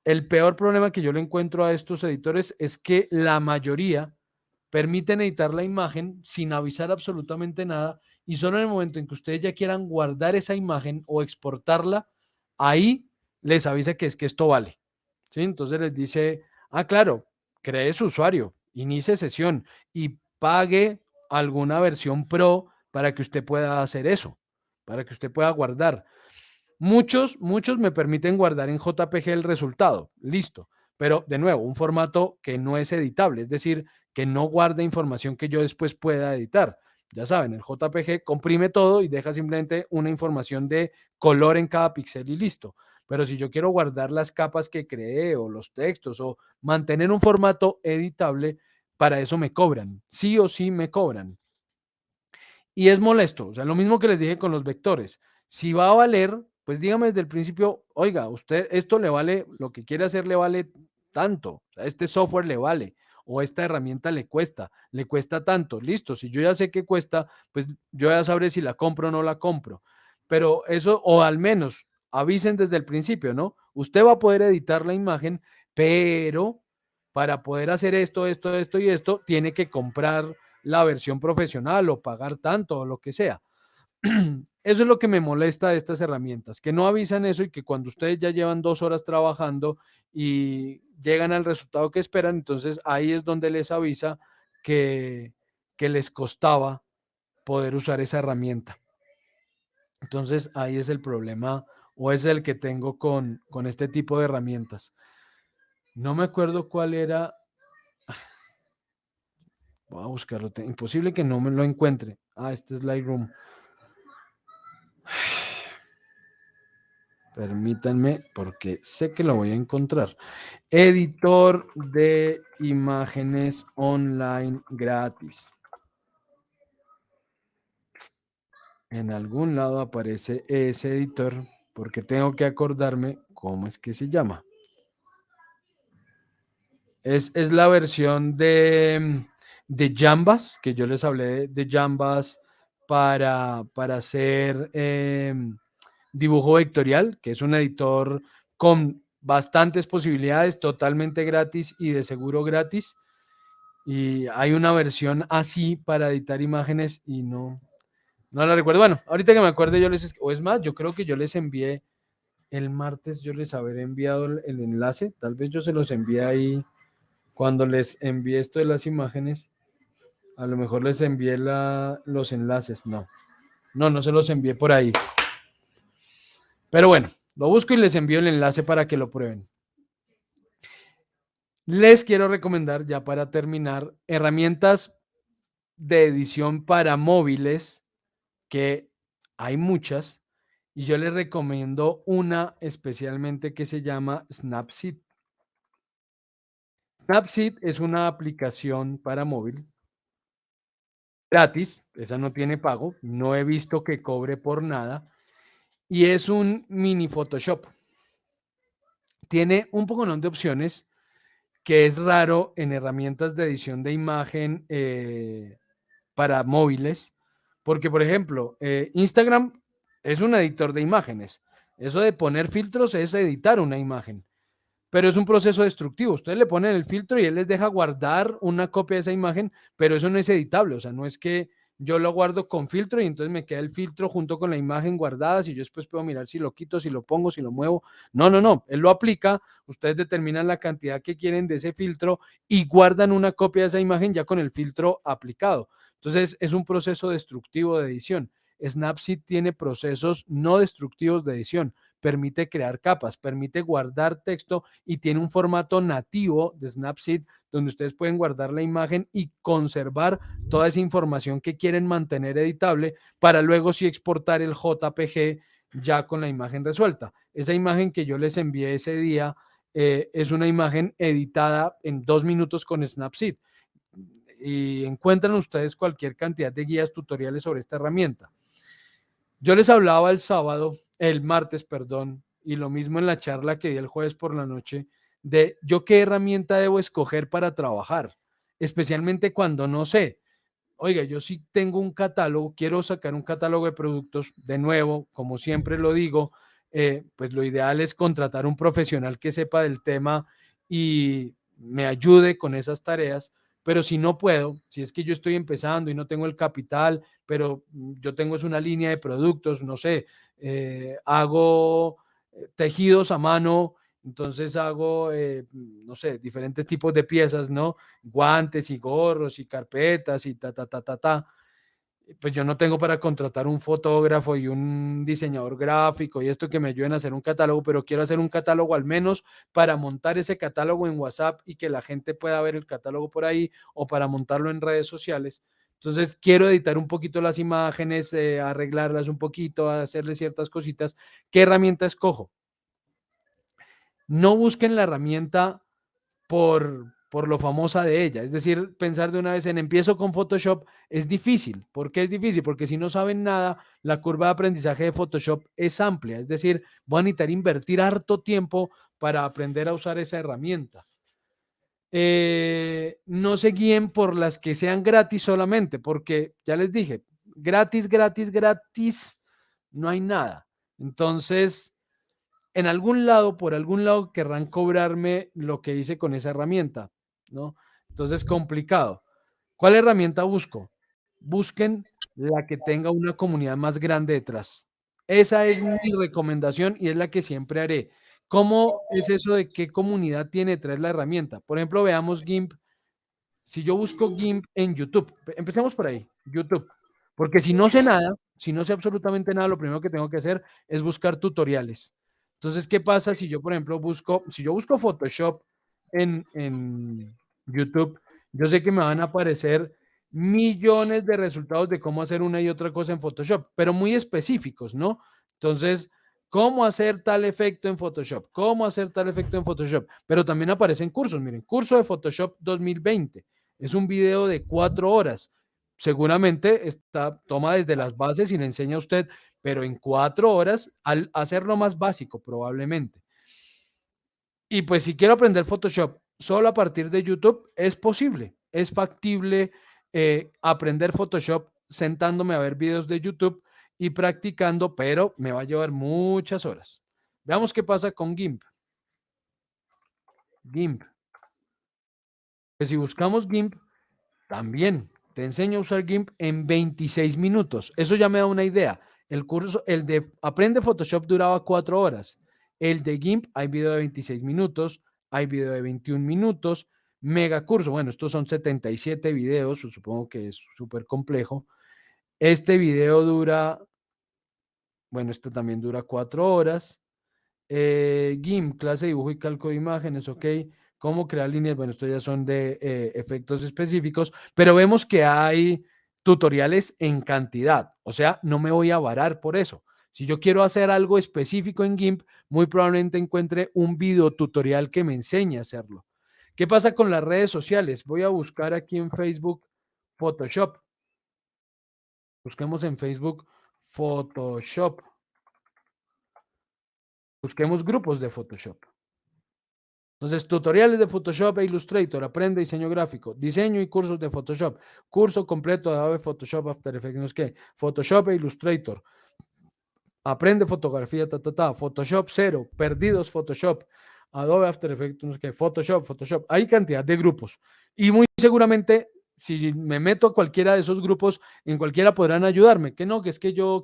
el peor problema que yo le encuentro a estos editores es que la mayoría permiten editar la imagen sin avisar absolutamente nada y solo en el momento en que ustedes ya quieran guardar esa imagen o exportarla, ahí les avisa que es que esto vale. ¿Sí? Entonces les dice, ah, claro, cree su usuario, inicie sesión y pague alguna versión pro para que usted pueda hacer eso, para que usted pueda guardar. Muchos me permiten guardar en JPG el resultado, listo, pero de nuevo, un formato que no es editable, es decir, que no guarda información que yo después pueda editar. Ya saben, el JPG comprime todo y deja simplemente una información de color en cada píxel y listo. Pero si yo quiero guardar las capas que creé o los textos o mantener un formato editable, para eso me cobran, sí o sí me cobran. Y es molesto, o sea, lo mismo que les dije con los vectores. Si va a valer, pues dígame desde el principio, oiga, usted esto le vale, lo que quiere hacer le vale tanto, o sea, este software le vale, o esta herramienta le cuesta tanto, listo, si yo ya sé que cuesta, pues yo ya sabré si la compro o no la compro. Pero eso, o al menos avisen desde el principio, ¿no? Usted va a poder editar la imagen, pero para poder hacer esto y esto, tiene que comprar la versión profesional o pagar tanto o lo que sea. Eso es lo que me molesta de estas herramientas, que no avisan eso y que cuando ustedes ya llevan 2 horas trabajando y llegan al resultado que esperan, entonces ahí es donde les avisa que, que les costaba poder usar esa herramienta. Entonces ahí es el problema o es el que tengo con este tipo de herramientas. No me acuerdo cuál era. Voy a buscarlo. Imposible que no me lo encuentre. Ah, este es Lightroom. Permítanme porque sé que lo voy a encontrar. Editor de imágenes online gratis. En algún lado aparece ese editor porque tengo que acordarme cómo es que se llama. Es la versión de Jambas, que yo les hablé de Jambas para hacer dibujo vectorial, que es un editor con bastantes posibilidades, totalmente gratis y de seguro gratis. Y hay una versión así para editar imágenes y no la recuerdo. Bueno, ahorita que me acuerde yo o es más, yo creo que yo les envié el martes, yo les habré enviado el enlace, tal vez yo se los envié ahí cuando les envié esto de las imágenes, a lo mejor les envié los enlaces, no se los envié por ahí. Pero bueno, lo busco y les envío el enlace para que lo prueben. Les quiero recomendar, ya para terminar, herramientas de edición para móviles, que hay muchas, y yo les recomiendo una especialmente que se llama Snapseed. Snapseed es una aplicación para móvil gratis, esa no tiene pago, no he visto que cobre por nada, y es un mini Photoshop. Tiene un poco de opciones que es raro en herramientas de edición de imagen para móviles, porque por ejemplo, Instagram es un editor de imágenes. Eso de poner filtros es editar una imagen, pero es un proceso destructivo. Ustedes le ponen el filtro y él les deja guardar una copia de esa imagen, pero eso no es editable. O sea, no es que yo lo guardo con filtro y entonces me queda el filtro junto con la imagen guardada, si yo después puedo mirar si lo quito, si lo pongo, si lo muevo. No. Él lo aplica, ustedes determinan la cantidad que quieren de ese filtro y guardan una copia de esa imagen ya con el filtro aplicado. Entonces, es un proceso destructivo de edición. Snapseed tiene procesos no destructivos de edición. Permite crear capas, permite guardar texto y tiene un formato nativo de Snapseed donde ustedes pueden guardar la imagen y conservar toda esa información que quieren mantener editable para luego sí exportar el JPG ya con la imagen resuelta. Esa imagen que yo les envié ese día es una imagen editada en 2 minutos con Snapseed y encuentran ustedes cualquier cantidad de guías tutoriales sobre esta herramienta. Yo les hablaba el martes, perdón, y lo mismo en la charla que di el jueves por la noche, de yo qué herramienta debo escoger para trabajar, especialmente cuando no sé. Oiga, yo sí tengo un catálogo, quiero sacar un catálogo de productos, de nuevo, como siempre lo digo, pues lo ideal es contratar un profesional que sepa del tema y me ayude con esas tareas. Pero si no puedo, si es que yo estoy empezando y no tengo el capital, pero yo tengo es una línea de productos, no sé, hago tejidos a mano, entonces hago, no sé, diferentes tipos de piezas, ¿no? Guantes y gorros y carpetas y ta, ta, ta, ta, ta. Pues yo no tengo para contratar un fotógrafo y un diseñador gráfico y esto que me ayuden a hacer un catálogo, pero quiero hacer un catálogo al menos para montar ese catálogo en WhatsApp y que la gente pueda ver el catálogo por ahí o para montarlo en redes sociales. Entonces quiero editar un poquito las imágenes, arreglarlas un poquito, hacerle ciertas cositas. ¿Qué herramienta escojo? No busquen la herramienta por lo famosa de ella. Es decir, pensar de una vez en empiezo con Photoshop es difícil. ¿Por qué es difícil? Porque si no saben nada, la curva de aprendizaje de Photoshop es amplia. Es decir, van a necesitar invertir harto tiempo para aprender a usar esa herramienta. No se guíen por las que sean gratis solamente, porque ya les dije, gratis, gratis, gratis, no hay nada. Entonces, en algún lado, por algún lado, querrán cobrarme lo que hice con esa herramienta, ¿no? Entonces, complicado. ¿Cuál herramienta busco? Busquen la que tenga una comunidad más grande detrás. Esa es mi recomendación y es la que siempre haré. ¿Cómo es eso de qué comunidad tiene detrás la herramienta? Por ejemplo, veamos GIMP. Si yo busco GIMP en YouTube, empecemos por ahí, YouTube. Porque si no sé nada, si no sé absolutamente nada, lo primero que tengo que hacer es buscar tutoriales. Entonces, ¿qué pasa si yo, por ejemplo, si yo busco Photoshop en YouTube, yo sé que me van a aparecer millones de resultados de cómo hacer una y otra cosa en Photoshop, pero muy específicos, ¿no? Entonces, ¿cómo hacer tal efecto en Photoshop? ¿Cómo hacer tal efecto en Photoshop? Pero también aparecen cursos, miren, curso de Photoshop 2020. Es un video de 4 horas. Seguramente toma desde las bases y le enseña a usted, pero en 4 horas, al hacerlo más básico, probablemente. Y pues si quiero aprender Photoshop solo a partir de YouTube, es posible, es factible aprender Photoshop sentándome a ver videos de YouTube y practicando, pero me va a llevar muchas horas. Veamos qué pasa con GIMP. GIMP. Pues si buscamos GIMP, también te enseño a usar GIMP en 26 minutos. Eso ya me da una idea. El curso, el de Aprende Photoshop duraba 4 horas. El de GIMP hay video de 26 minutos, hay video de 21 minutos, mega curso. Bueno, estos son 77 videos, supongo que es súper complejo. Este video dura, bueno, este también dura 4 horas. GIMP, clase de dibujo y calco de imágenes, ok. Cómo crear líneas, bueno, estos ya son de efectos específicos, pero vemos que hay tutoriales en cantidad, o sea, no me voy a varar por eso. Si yo quiero hacer algo específico en GIMP, muy probablemente encuentre un video tutorial que me enseñe a hacerlo. ¿Qué pasa con las redes sociales? Voy a buscar aquí en Facebook Photoshop. Busquemos en Facebook Photoshop. Busquemos grupos de Photoshop. Entonces, tutoriales de Photoshop e Illustrator, aprende diseño gráfico, diseño y cursos de Photoshop, curso completo de Adobe Photoshop, After Effects, no sé qué, Photoshop e Illustrator, aprende fotografía, Photoshop 0, perdidos Photoshop, Adobe After Effects, no sé qué, Photoshop, hay cantidad de grupos y muy seguramente si me meto a cualquiera de esos grupos, en cualquiera podrán ayudarme, que no, que es que yo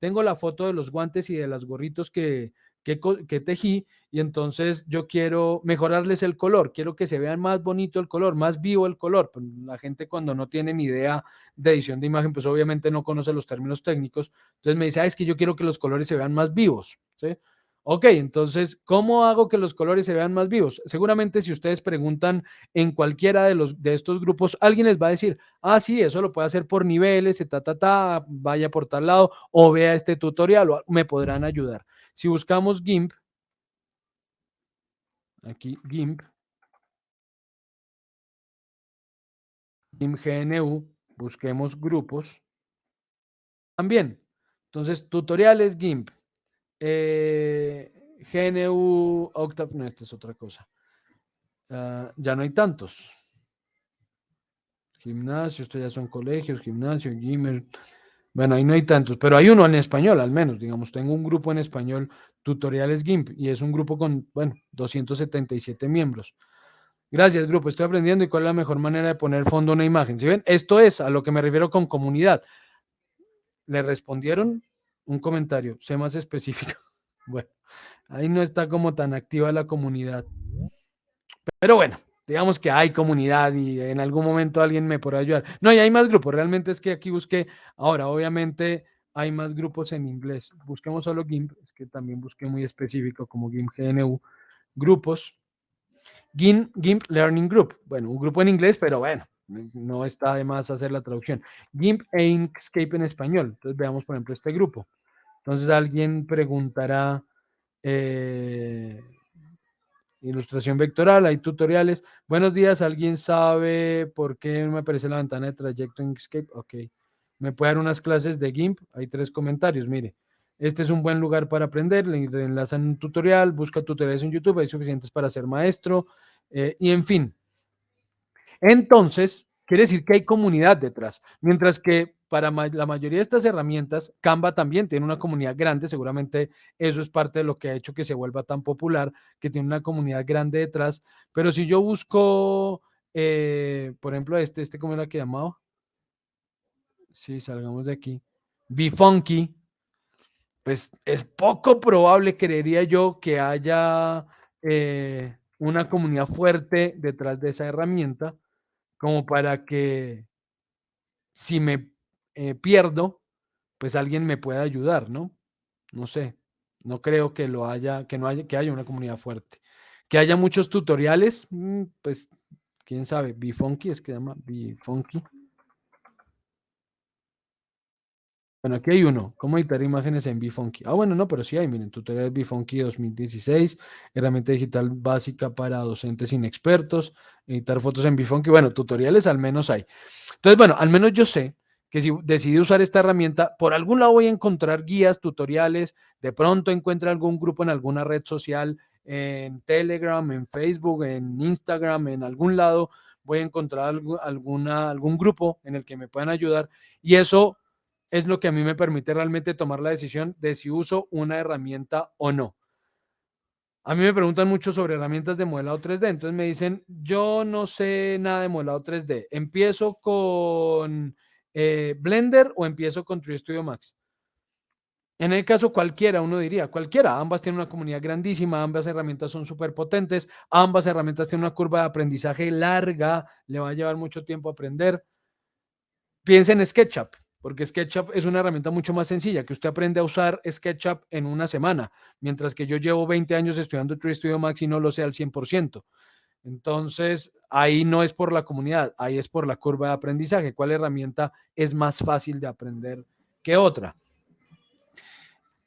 tengo la foto de los guantes y de los gorritos que tejí y entonces yo quiero mejorarles el color, quiero que se vean más bonito el color, más vivo el color. Pues la gente cuando no tiene ni idea de edición de imagen, pues obviamente no conoce los términos técnicos, entonces me dice, es que yo quiero que los colores se vean más vivos, ¿sí? Ok, entonces, ¿cómo hago que los colores se vean más vivos? Seguramente si ustedes preguntan en cualquiera de estos grupos, alguien les va a decir, sí, eso lo puede hacer por niveles, vaya por tal lado, o vea este tutorial, o me podrán ayudar. Si buscamos GIMP, aquí GIMP GNU, busquemos grupos, también. Entonces, tutoriales GIMP, GNU, Octave, no, esta es otra cosa. Ya no hay tantos. Gimnasio, esto ya son colegios, gimnasio, gamer. Bueno, ahí no hay tantos, pero hay uno en español al menos, digamos, tengo un grupo en español, Tutoriales GIMP, y es un grupo con, bueno, 277 miembros. Gracias, grupo, estoy aprendiendo y cuál es la mejor manera de poner fondo a una imagen. ¿Sí ven? Esto es a lo que me refiero con comunidad. Le respondieron un comentario, sé más específico. Bueno, ahí no está como tan activa la comunidad. Pero bueno, digamos que hay comunidad y en algún momento alguien me podrá ayudar. No, y hay más grupos. Realmente es que aquí busqué. Ahora, obviamente, hay más grupos en inglés. Busquemos solo GIMP. Es que también busqué muy específico como GIMP GNU. Grupos. GIMP Learning Group. Bueno, un grupo en inglés, pero bueno, no está de más hacer la traducción. GIMP e Inkscape en español. Entonces veamos, por ejemplo, este grupo. Entonces alguien preguntará, ilustración vectoral, hay tutoriales. Buenos días, ¿alguien sabe por qué no me aparece la ventana de trayecto en Inkscape? Ok. ¿Me puede dar unas clases de GIMP? Hay 3 comentarios, mire. Este es un buen lugar para aprender, le enlazan un tutorial, busca tutoriales en YouTube, hay suficientes para ser maestro, y en fin. Entonces, quiere decir que hay comunidad detrás, mientras que para la mayoría de estas herramientas, Canva también tiene una comunidad grande, seguramente eso es parte de lo que ha hecho que se vuelva tan popular, que tiene una comunidad grande detrás, pero si yo busco, por ejemplo, ¿cómo era que llamaba? Sí, salgamos de aquí. Funky, pues es poco probable, creería yo, que haya una comunidad fuerte detrás de esa herramienta, como para que si me pierdo, pues alguien me pueda ayudar, ¿no? No sé, no creo que lo haya, que haya una comunidad fuerte. Que haya muchos tutoriales, pues quién sabe, Funky es que se llama Funky. Bueno, aquí hay uno, cómo editar imágenes en Funky. Ah, bueno, no, pero sí hay, miren, tutoriales Funky 2016, herramienta digital básica para docentes inexpertos, editar fotos en Funky. Bueno, tutoriales al menos hay. Entonces, bueno, al menos yo sé que si decidí usar esta herramienta, por algún lado voy a encontrar guías, tutoriales, de pronto encuentre algún grupo en alguna red social, en Telegram, en Facebook, en Instagram, en algún lado, voy a encontrar algún grupo en el que me puedan ayudar y eso es lo que a mí me permite realmente tomar la decisión de si uso una herramienta o no. A mí me preguntan mucho sobre herramientas de modelado 3D, entonces me dicen, yo no sé nada de modelado 3D, ¿empiezo con Blender o empiezo con 3 Studio Max? En el caso cualquiera, uno diría, cualquiera, ambas tienen una comunidad grandísima, ambas herramientas son súper potentes, ambas herramientas tienen una curva de aprendizaje larga, le va a llevar mucho tiempo aprender. Piensa en SketchUp, porque SketchUp es una herramienta mucho más sencilla, que usted aprende a usar SketchUp en una semana, mientras que yo llevo 20 años estudiando 3 Studio Max y no lo sé al 100%. Entonces, ahí no es por la comunidad, ahí es por la curva de aprendizaje. ¿Cuál herramienta es más fácil de aprender que otra?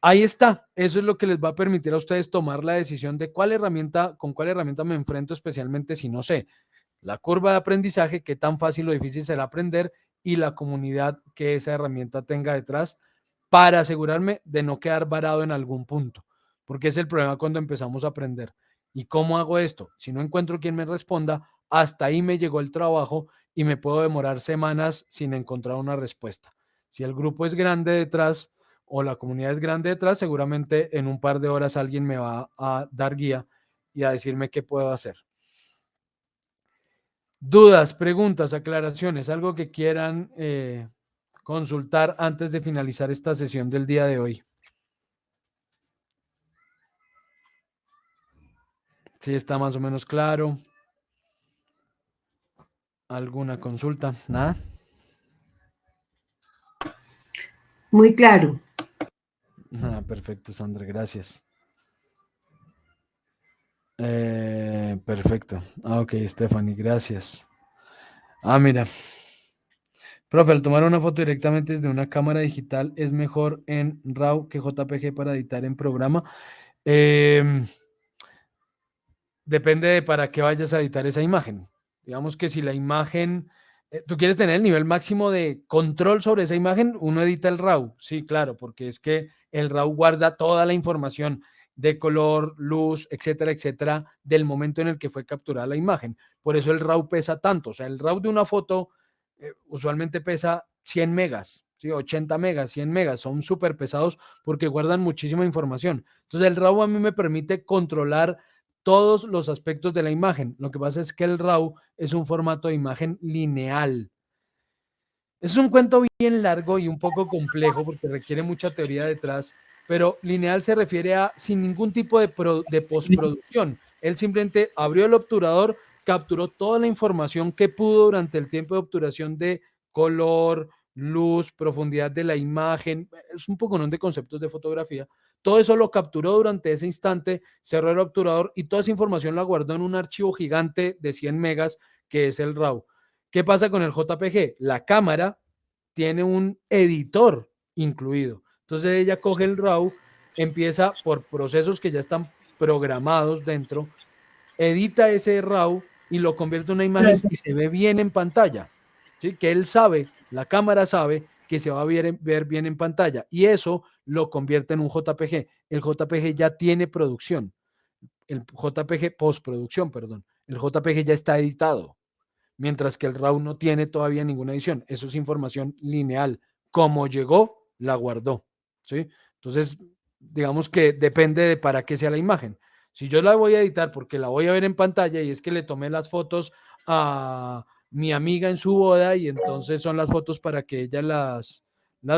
Ahí está, eso es lo que les va a permitir a ustedes tomar la decisión de con cuál herramienta me enfrento, especialmente si no sé. La curva de aprendizaje, qué tan fácil o difícil será aprender y la comunidad que esa herramienta tenga detrás para asegurarme de no quedar varado en algún punto, porque es el problema cuando empezamos a aprender. ¿Y cómo hago esto? Si no encuentro quien me responda, hasta ahí me llegó el trabajo y me puedo demorar semanas sin encontrar una respuesta. Si el grupo es grande detrás o la comunidad es grande detrás, seguramente en un par de horas alguien me va a dar guía y a decirme qué puedo hacer. Dudas, preguntas, aclaraciones, algo que quieran consultar antes de finalizar esta sesión del día de hoy. Sí, está más o menos claro. ¿Alguna consulta? ¿Nada?
Muy claro.
Perfecto, Sandra, gracias. Perfecto. Ok, Stephanie, gracias. Mira. Profe, al tomar una foto directamente desde una cámara digital, ¿es mejor en RAW que JPG para editar en programa? Depende de para qué vayas a editar esa imagen. Digamos que si la imagen, tú quieres tener el nivel máximo de control sobre esa imagen, uno edita el RAW. Sí, claro, porque es que el RAW guarda toda la información de color, luz, etcétera, etcétera, del momento en el que fue capturada la imagen. Por eso el RAW pesa tanto. O sea, el RAW de una foto usualmente pesa 100 megas, ¿sí? 80 megas, 100 megas, son súper pesados porque guardan muchísima información. Entonces el RAW a mí me permite controlar todos los aspectos de la imagen. Lo que pasa es que el RAW es un formato de imagen lineal. Es un cuento bien largo y un poco complejo porque requiere mucha teoría detrás, pero lineal se refiere a sin ningún tipo de postproducción. Él simplemente abrió el obturador, capturó toda la información que pudo durante el tiempo de obturación de color, luz, profundidad de la imagen, es un poco de conceptos de fotografía. Todo eso lo capturó durante ese instante, cerró el obturador y toda esa información la guardó en un archivo gigante de 100 megas que es el RAW. ¿Qué pasa con el JPG? La cámara tiene un editor incluido. Entonces ella coge el RAW, empieza por procesos que ya están programados dentro, edita ese RAW y lo convierte en una imagen y se ve bien en pantalla. ¿Sí? Que él sabe, la cámara sabe que se va a ver bien en pantalla y eso lo convierte en un JPG. El JPG ya tiene producción. El JPG, postproducción, perdón. El JPG ya está editado, mientras que el RAW no tiene todavía ninguna edición. Eso es información lineal. Como llegó, la guardó. ¿Sí? Entonces, digamos que depende de para qué sea la imagen. Si yo la voy a editar porque la voy a ver en pantalla y es que le tomé las fotos a mi amiga en su boda y entonces son las fotos para que ella las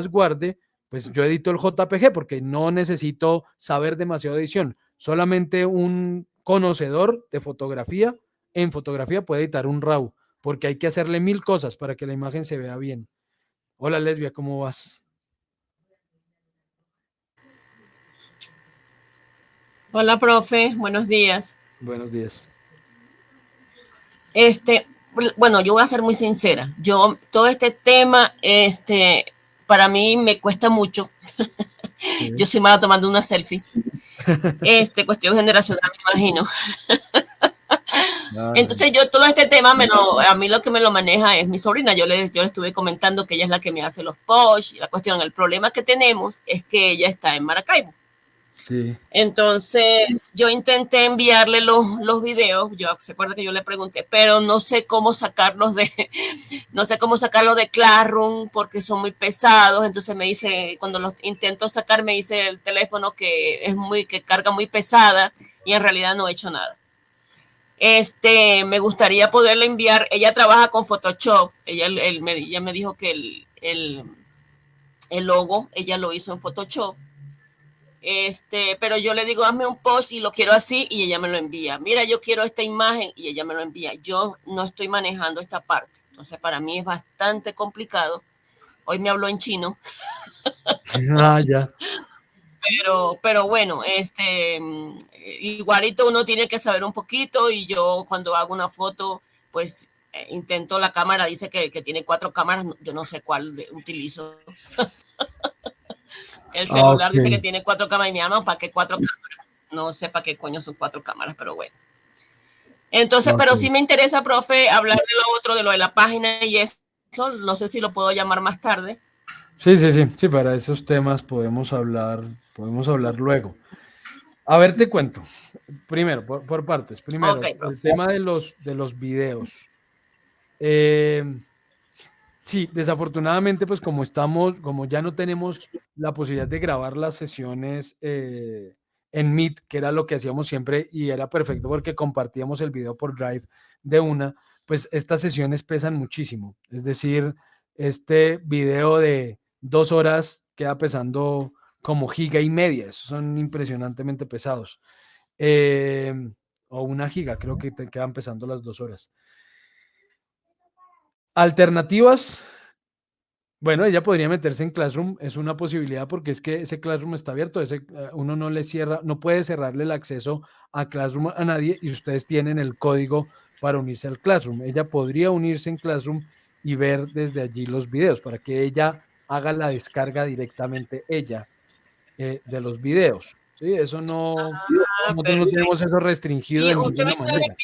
guarde, pues yo edito el JPG porque no necesito saber demasiado de edición. Solamente un conocedor de fotografía en fotografía puede editar un RAW porque hay que hacerle 1000 cosas para que la imagen se vea bien. Hola, Lesbia, ¿cómo vas?
Hola, profe, buenos días.
Buenos días.
Bueno, yo voy a ser muy sincera. Todo este tema, para mí me cuesta mucho.
Sí.
Yo soy mala tomando una selfie. Cuestión generacional, me imagino. Entonces yo todo este tema, a mí lo que me lo maneja es mi sobrina. Yo le estuve comentando que ella es la que me hace los posts. Y la cuestión, el problema que tenemos es que ella está en Maracaibo.
Sí.
Entonces yo intenté enviarle los videos, se acuerda que yo le pregunté, pero no sé cómo sacarlos de Classroom porque son muy pesados. Entonces me dice, cuando los intento sacar, me dice el teléfono que carga muy pesada y en realidad no he hecho nada. Me gustaría poderle enviar. Ella trabaja con Photoshop. Ella me dijo que el logo ella lo hizo en Photoshop. Pero yo le digo, hazme un post y lo quiero así, y ella me lo envía. Mira, yo quiero esta imagen y ella me lo envía. Yo no estoy manejando esta parte. Entonces, para mí es bastante complicado. Hoy me habló en chino.
Ya.
Pero bueno, igualito uno tiene que saber un poquito, y yo cuando hago una foto, pues intento la cámara, dice que tiene 4 cámaras, yo no sé cuál utilizo. El celular dice que tiene 4 cámaras y mi mamá, ¿para qué 4 cámaras? No sé para qué coño son 4 cámaras, pero bueno. Entonces, pero sí me interesa, profe, hablar de lo otro, de lo de la página y eso. No sé si lo puedo llamar más tarde.
Sí, para esos temas podemos hablar luego. A ver, te cuento. Primero, por partes. Primero,
Okay,
el tema de los videos. Sí, desafortunadamente, pues como ya no tenemos la posibilidad de grabar las sesiones en Meet, que era lo que hacíamos siempre y era perfecto porque compartíamos el video por Drive de una, pues estas sesiones pesan muchísimo. Es decir, este video de 2 horas queda pesando como 1,5 gigas. Esos son impresionantemente pesados. O 1 giga, creo que te quedan pesando las 2 horas. Alternativas. Bueno, ella podría meterse en Classroom, es una posibilidad porque es que ese Classroom está abierto, uno no puede cerrarle el acceso a Classroom a nadie y ustedes tienen el código para unirse al Classroom. Ella podría unirse en Classroom y ver desde allí los videos para que ella haga la descarga directamente ella de los videos. ¿Sí? Eso nosotros no tenemos eso restringido de ninguna manera.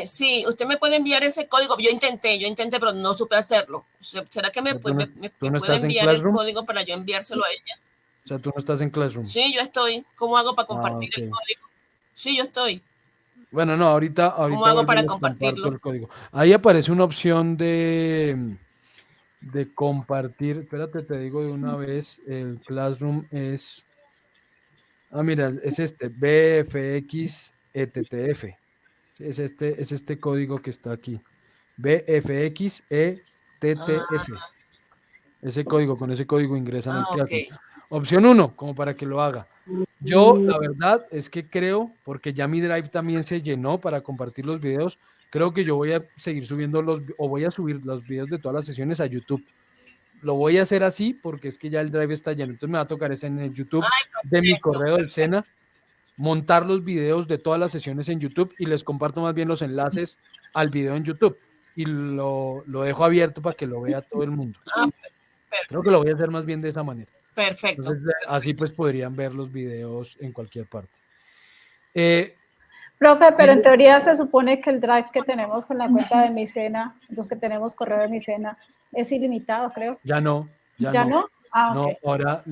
Sí, usted me puede enviar ese código. Yo intenté, pero no supe hacerlo. ¿Será que me puede enviar el código para yo enviárselo a ella?
O sea, tú no estás en Classroom.
Sí, yo estoy. ¿Cómo hago para compartir el código? Sí, yo estoy.
Bueno, no, ahorita
¿Cómo hago para compartirlo?
El código. Ahí aparece una opción de de compartir. Espérate, te digo de una vez, el Classroom es... Ah, mira, es este, BFXETTF. Sí, es este código que está aquí. BFXETTF. Ese código, con ese código ingresan al
Ah, ok.
Classroom. Opción 1, como para que lo haga. Yo, la verdad, es que creo, porque ya mi Drive también se llenó para compartir los videos, creo que yo voy a seguir subiendo o voy a subir los videos de todas las sesiones a YouTube. Lo voy a hacer así porque es que ya el Drive está lleno. Entonces me va a tocar es en el YouTube de mi
Perfecto,
correo del SENA, montar los videos de todas las sesiones en YouTube y les comparto más bien los enlaces al video en YouTube. Y lo dejo abierto para que lo vea todo el mundo. Creo que lo voy a hacer más bien de esa manera.
perfecto.
Entonces, así pues podrían ver los videos en cualquier parte.
Profe, pero en teoría se supone que el drive que tenemos con la cuenta de Micena, los que tenemos correo de Micena, es ilimitado, creo.
Ya no.
¿Ya no? Ah,
No,
ok.
ahora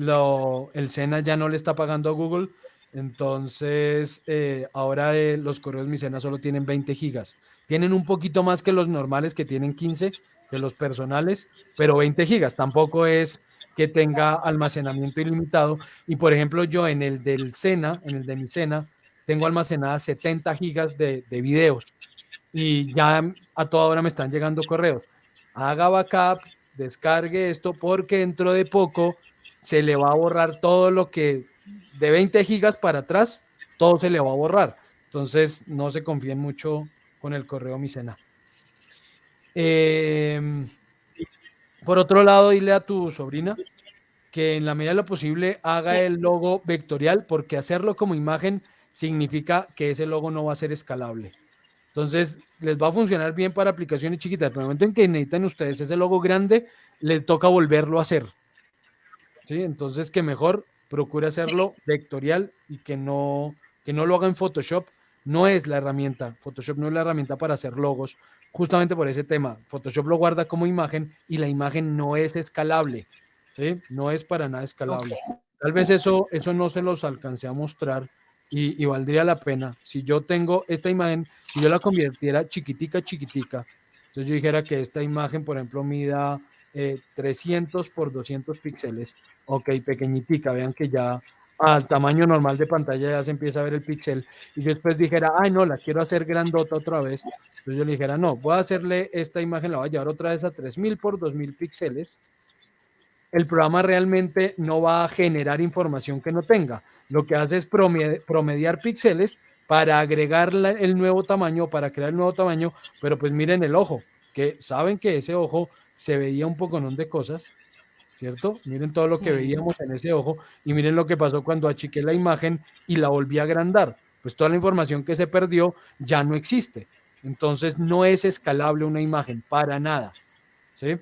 el SENA ya no le está pagando a Google, entonces ahora los correos Micena solo tienen 20 gigas. Tienen un poquito más que los normales que tienen 15, que los personales, pero 20 gigas. Tampoco es que tenga almacenamiento ilimitado. Y por ejemplo, yo en el del SENA, en el de Micena, tengo almacenadas 70 gigas de videos y ya a toda hora me están llegando correos. Haga backup, descargue esto porque dentro de poco se le va a borrar todo lo que de 20 gigas para atrás, todo se le va a borrar. Entonces no se confíen mucho con el correo Micena. Por otro lado, dile a tu sobrina que en la medida de lo posible haga
Sí.
el logo vectorial, porque hacerlo como imagen significa que ese logo no va a ser escalable. Entonces, les va a funcionar bien para aplicaciones chiquitas. Pero en el momento en que necesitan ustedes ese logo grande, les toca volverlo a hacer. ¿Sí? Entonces, que mejor procure hacerlo vectorial y que no lo haga en Photoshop. No es la herramienta. Photoshop no es la herramienta para hacer logos. Justamente por ese tema. Photoshop lo guarda como imagen y la imagen no es escalable. ¿Sí? No es para nada escalable.
Okay.
Tal vez eso no se los alcancé a mostrar y valdría la pena. Si yo tengo esta imagen, si yo la convirtiera chiquitica, entonces yo dijera que esta imagen, por ejemplo, mida 300 por 200 píxeles. Ok, pequeñitica, vean que ya al tamaño normal de pantalla ya se empieza a ver el píxel. Y yo después dijera, ay, no, la quiero hacer grandota otra vez. Entonces yo le dijera, no, voy a hacerle esta imagen, la voy a llevar otra vez a 3000 por 2000 píxeles. El programa realmente no va a generar información que no tenga. Lo que hace es promediar píxeles para agregar el nuevo tamaño, para crear el nuevo tamaño, pero pues miren el ojo, que saben que ese ojo se veía un poconón de cosas, ¿cierto? Miren todo lo que veíamos en ese ojo y miren lo que pasó cuando achiqué la imagen y la volví a agrandar. Pues toda la información que se perdió ya no existe. Entonces no es escalable una imagen, para nada, ¿sí?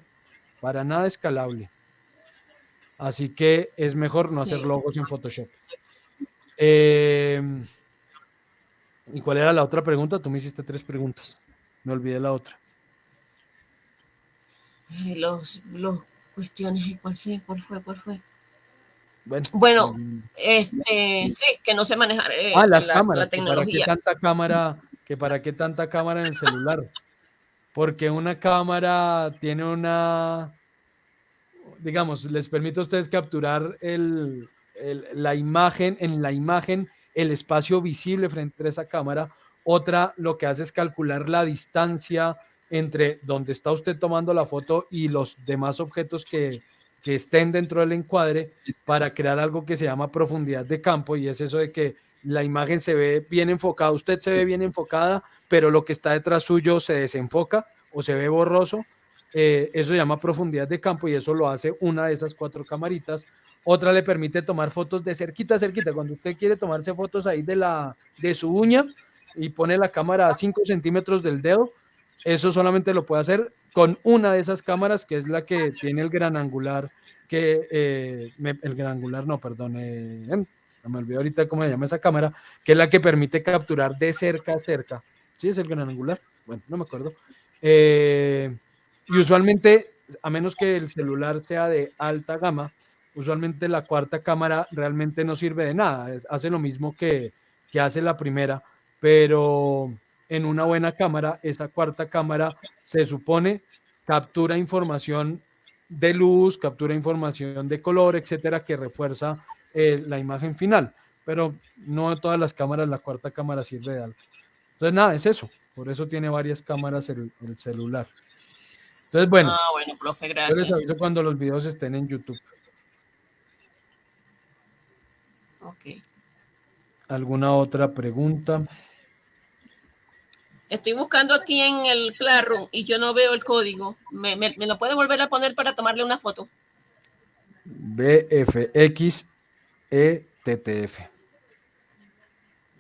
Para nada escalable. Así que es mejor no hacer logos en Photoshop. ¿Y cuál era la otra pregunta? Tú me hiciste 3 preguntas. Me olvidé la otra.
Los cuestiones, ¿cuál fue?
Bueno,
sí, que no sé manejar
las cámaras,
la tecnología.
¿Para qué tanta cámara en el celular? Porque una cámara tiene digamos, les permite a ustedes capturar la imagen, el espacio visible frente a esa cámara. Otra lo que hace es calcular la distancia entre donde está usted tomando la foto y los demás objetos que estén dentro del encuadre para crear algo que se llama profundidad de campo, y es eso de que la imagen se ve bien enfocada, usted se ve bien enfocada, pero lo que está detrás suyo se desenfoca o se ve borroso. Eso se llama profundidad de campo y eso lo hace una de esas 4 camaritas. Otra le permite tomar fotos de cerquita. Cuando usted quiere tomarse fotos ahí de su uña y pone la cámara a 5 centímetros del dedo, eso solamente lo puede hacer con una de esas cámaras, que es la que tiene el gran angular, me olvidé ahorita cómo se llama esa cámara, que es la que permite capturar de cerca a cerca. ¿Sí es el gran angular? Bueno, no me acuerdo. Y usualmente, a menos que el celular sea de alta gama, usualmente la 4ª cámara realmente no sirve de nada. Hace lo mismo que hace la primera, pero en una buena cámara, esa 4ª cámara se supone captura información de luz, captura información de color, etcétera, que refuerza la imagen final. Pero no en todas las cámaras, la cuarta cámara sirve de algo. Entonces, nada, es eso. Por eso tiene varias cámaras el celular. Entonces, bueno,
Ah, bueno, profe,
yo les
gracias.
aviso cuando los videos estén en YouTube.
Ok.
¿Alguna otra pregunta?
Estoy buscando aquí en el Classroom y yo no veo el código. ¿Me lo puede volver a poner para tomarle una foto?
BFXETTF.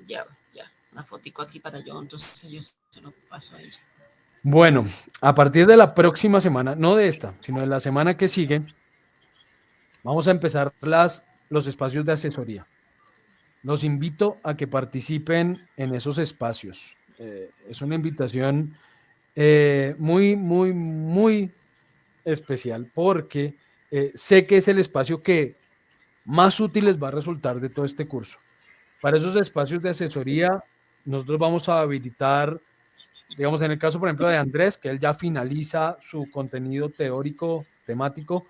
Ya, una fotico aquí para yo, entonces yo se lo paso a ella.
Bueno, a partir de la próxima semana, no de esta, sino de la semana que sigue, vamos a empezar los espacios de asesoría. Los invito a que participen en esos espacios. Es una invitación muy especial porque sé que es el espacio que más útil les va a resultar de todo este curso. Para esos espacios de asesoría, nosotros vamos a habilitar, digamos, en el caso, por ejemplo, de Andrés, que él ya finaliza su contenido teórico, temático,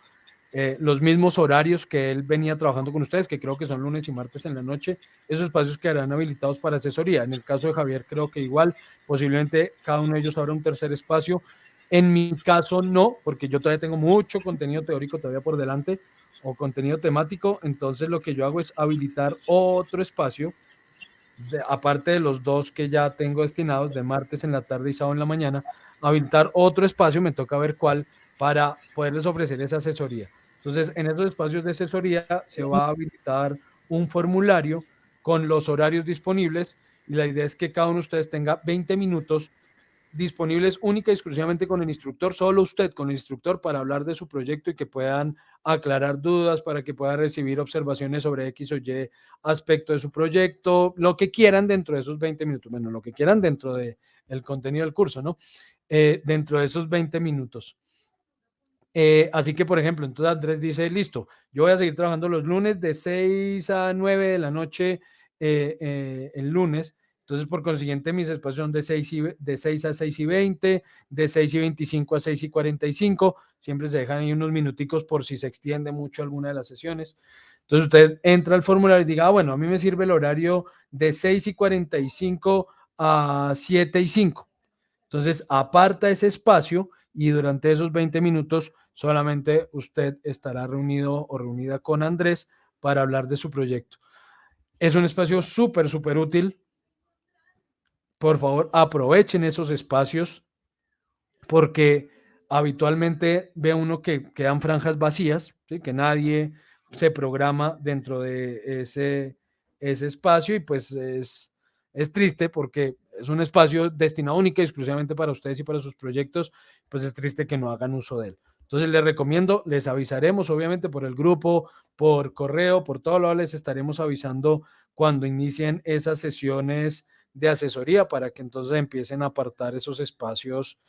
los mismos horarios que él venía trabajando con ustedes, que creo que son lunes y martes en la noche, esos espacios quedarán habilitados para asesoría. En el caso de Javier, creo que igual, posiblemente cada uno de ellos abra un tercer espacio. En mi caso, no, porque yo todavía tengo mucho contenido teórico todavía por delante o contenido temático, entonces lo que yo hago es habilitar otro espacio, aparte de los dos que ya tengo destinados, de martes en la tarde y sábado en la mañana, habilitar otro espacio, me toca ver cuál, para poderles ofrecer esa asesoría. Entonces, en esos espacios de asesoría se va a habilitar un formulario con los horarios disponibles y la idea es que cada uno de ustedes tenga 20 minutos disponibles única y exclusivamente con el instructor, solo usted con el instructor, para hablar de su proyecto y que puedan aclarar dudas, para que puedan recibir observaciones sobre X o Y aspecto de su proyecto, lo que quieran dentro de esos 20 minutos, bueno, lo que quieran dentro del contenido del curso, ¿no? Dentro de esos 20 minutos. Así que, por ejemplo, entonces Andrés dice, listo, yo voy a seguir trabajando los lunes de 6 a 9 de la noche el lunes. Entonces, por consiguiente, mis espacios son de 6 a 6:20, de 6:25 a 6:45. Siempre se dejan ahí unos minuticos por si se extiende mucho alguna de las sesiones. Entonces, usted entra al formulario y diga, bueno, a mí me sirve el horario de 6:45 a 7:05. Entonces, aparta ese espacio y durante esos 20 minutos solamente usted estará reunido o reunida con Andrés para hablar de su proyecto. Es un espacio súper útil. Por favor, aprovechen esos espacios porque habitualmente ve uno que quedan franjas vacías, ¿sí? Que nadie se programa dentro de ese espacio y pues es triste porque es un espacio destinado única y exclusivamente para ustedes y para sus proyectos, pues es triste que no hagan uso de él. Entonces les recomiendo, les avisaremos obviamente por el grupo, por correo, por todo lo les estaremos avisando cuando inicien esas sesiones de asesoría para que entonces empiecen a apartar esos espacios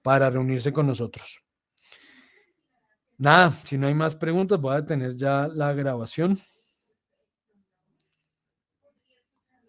para reunirse con nosotros. Nada, si no hay más preguntas, voy a detener ya la grabación.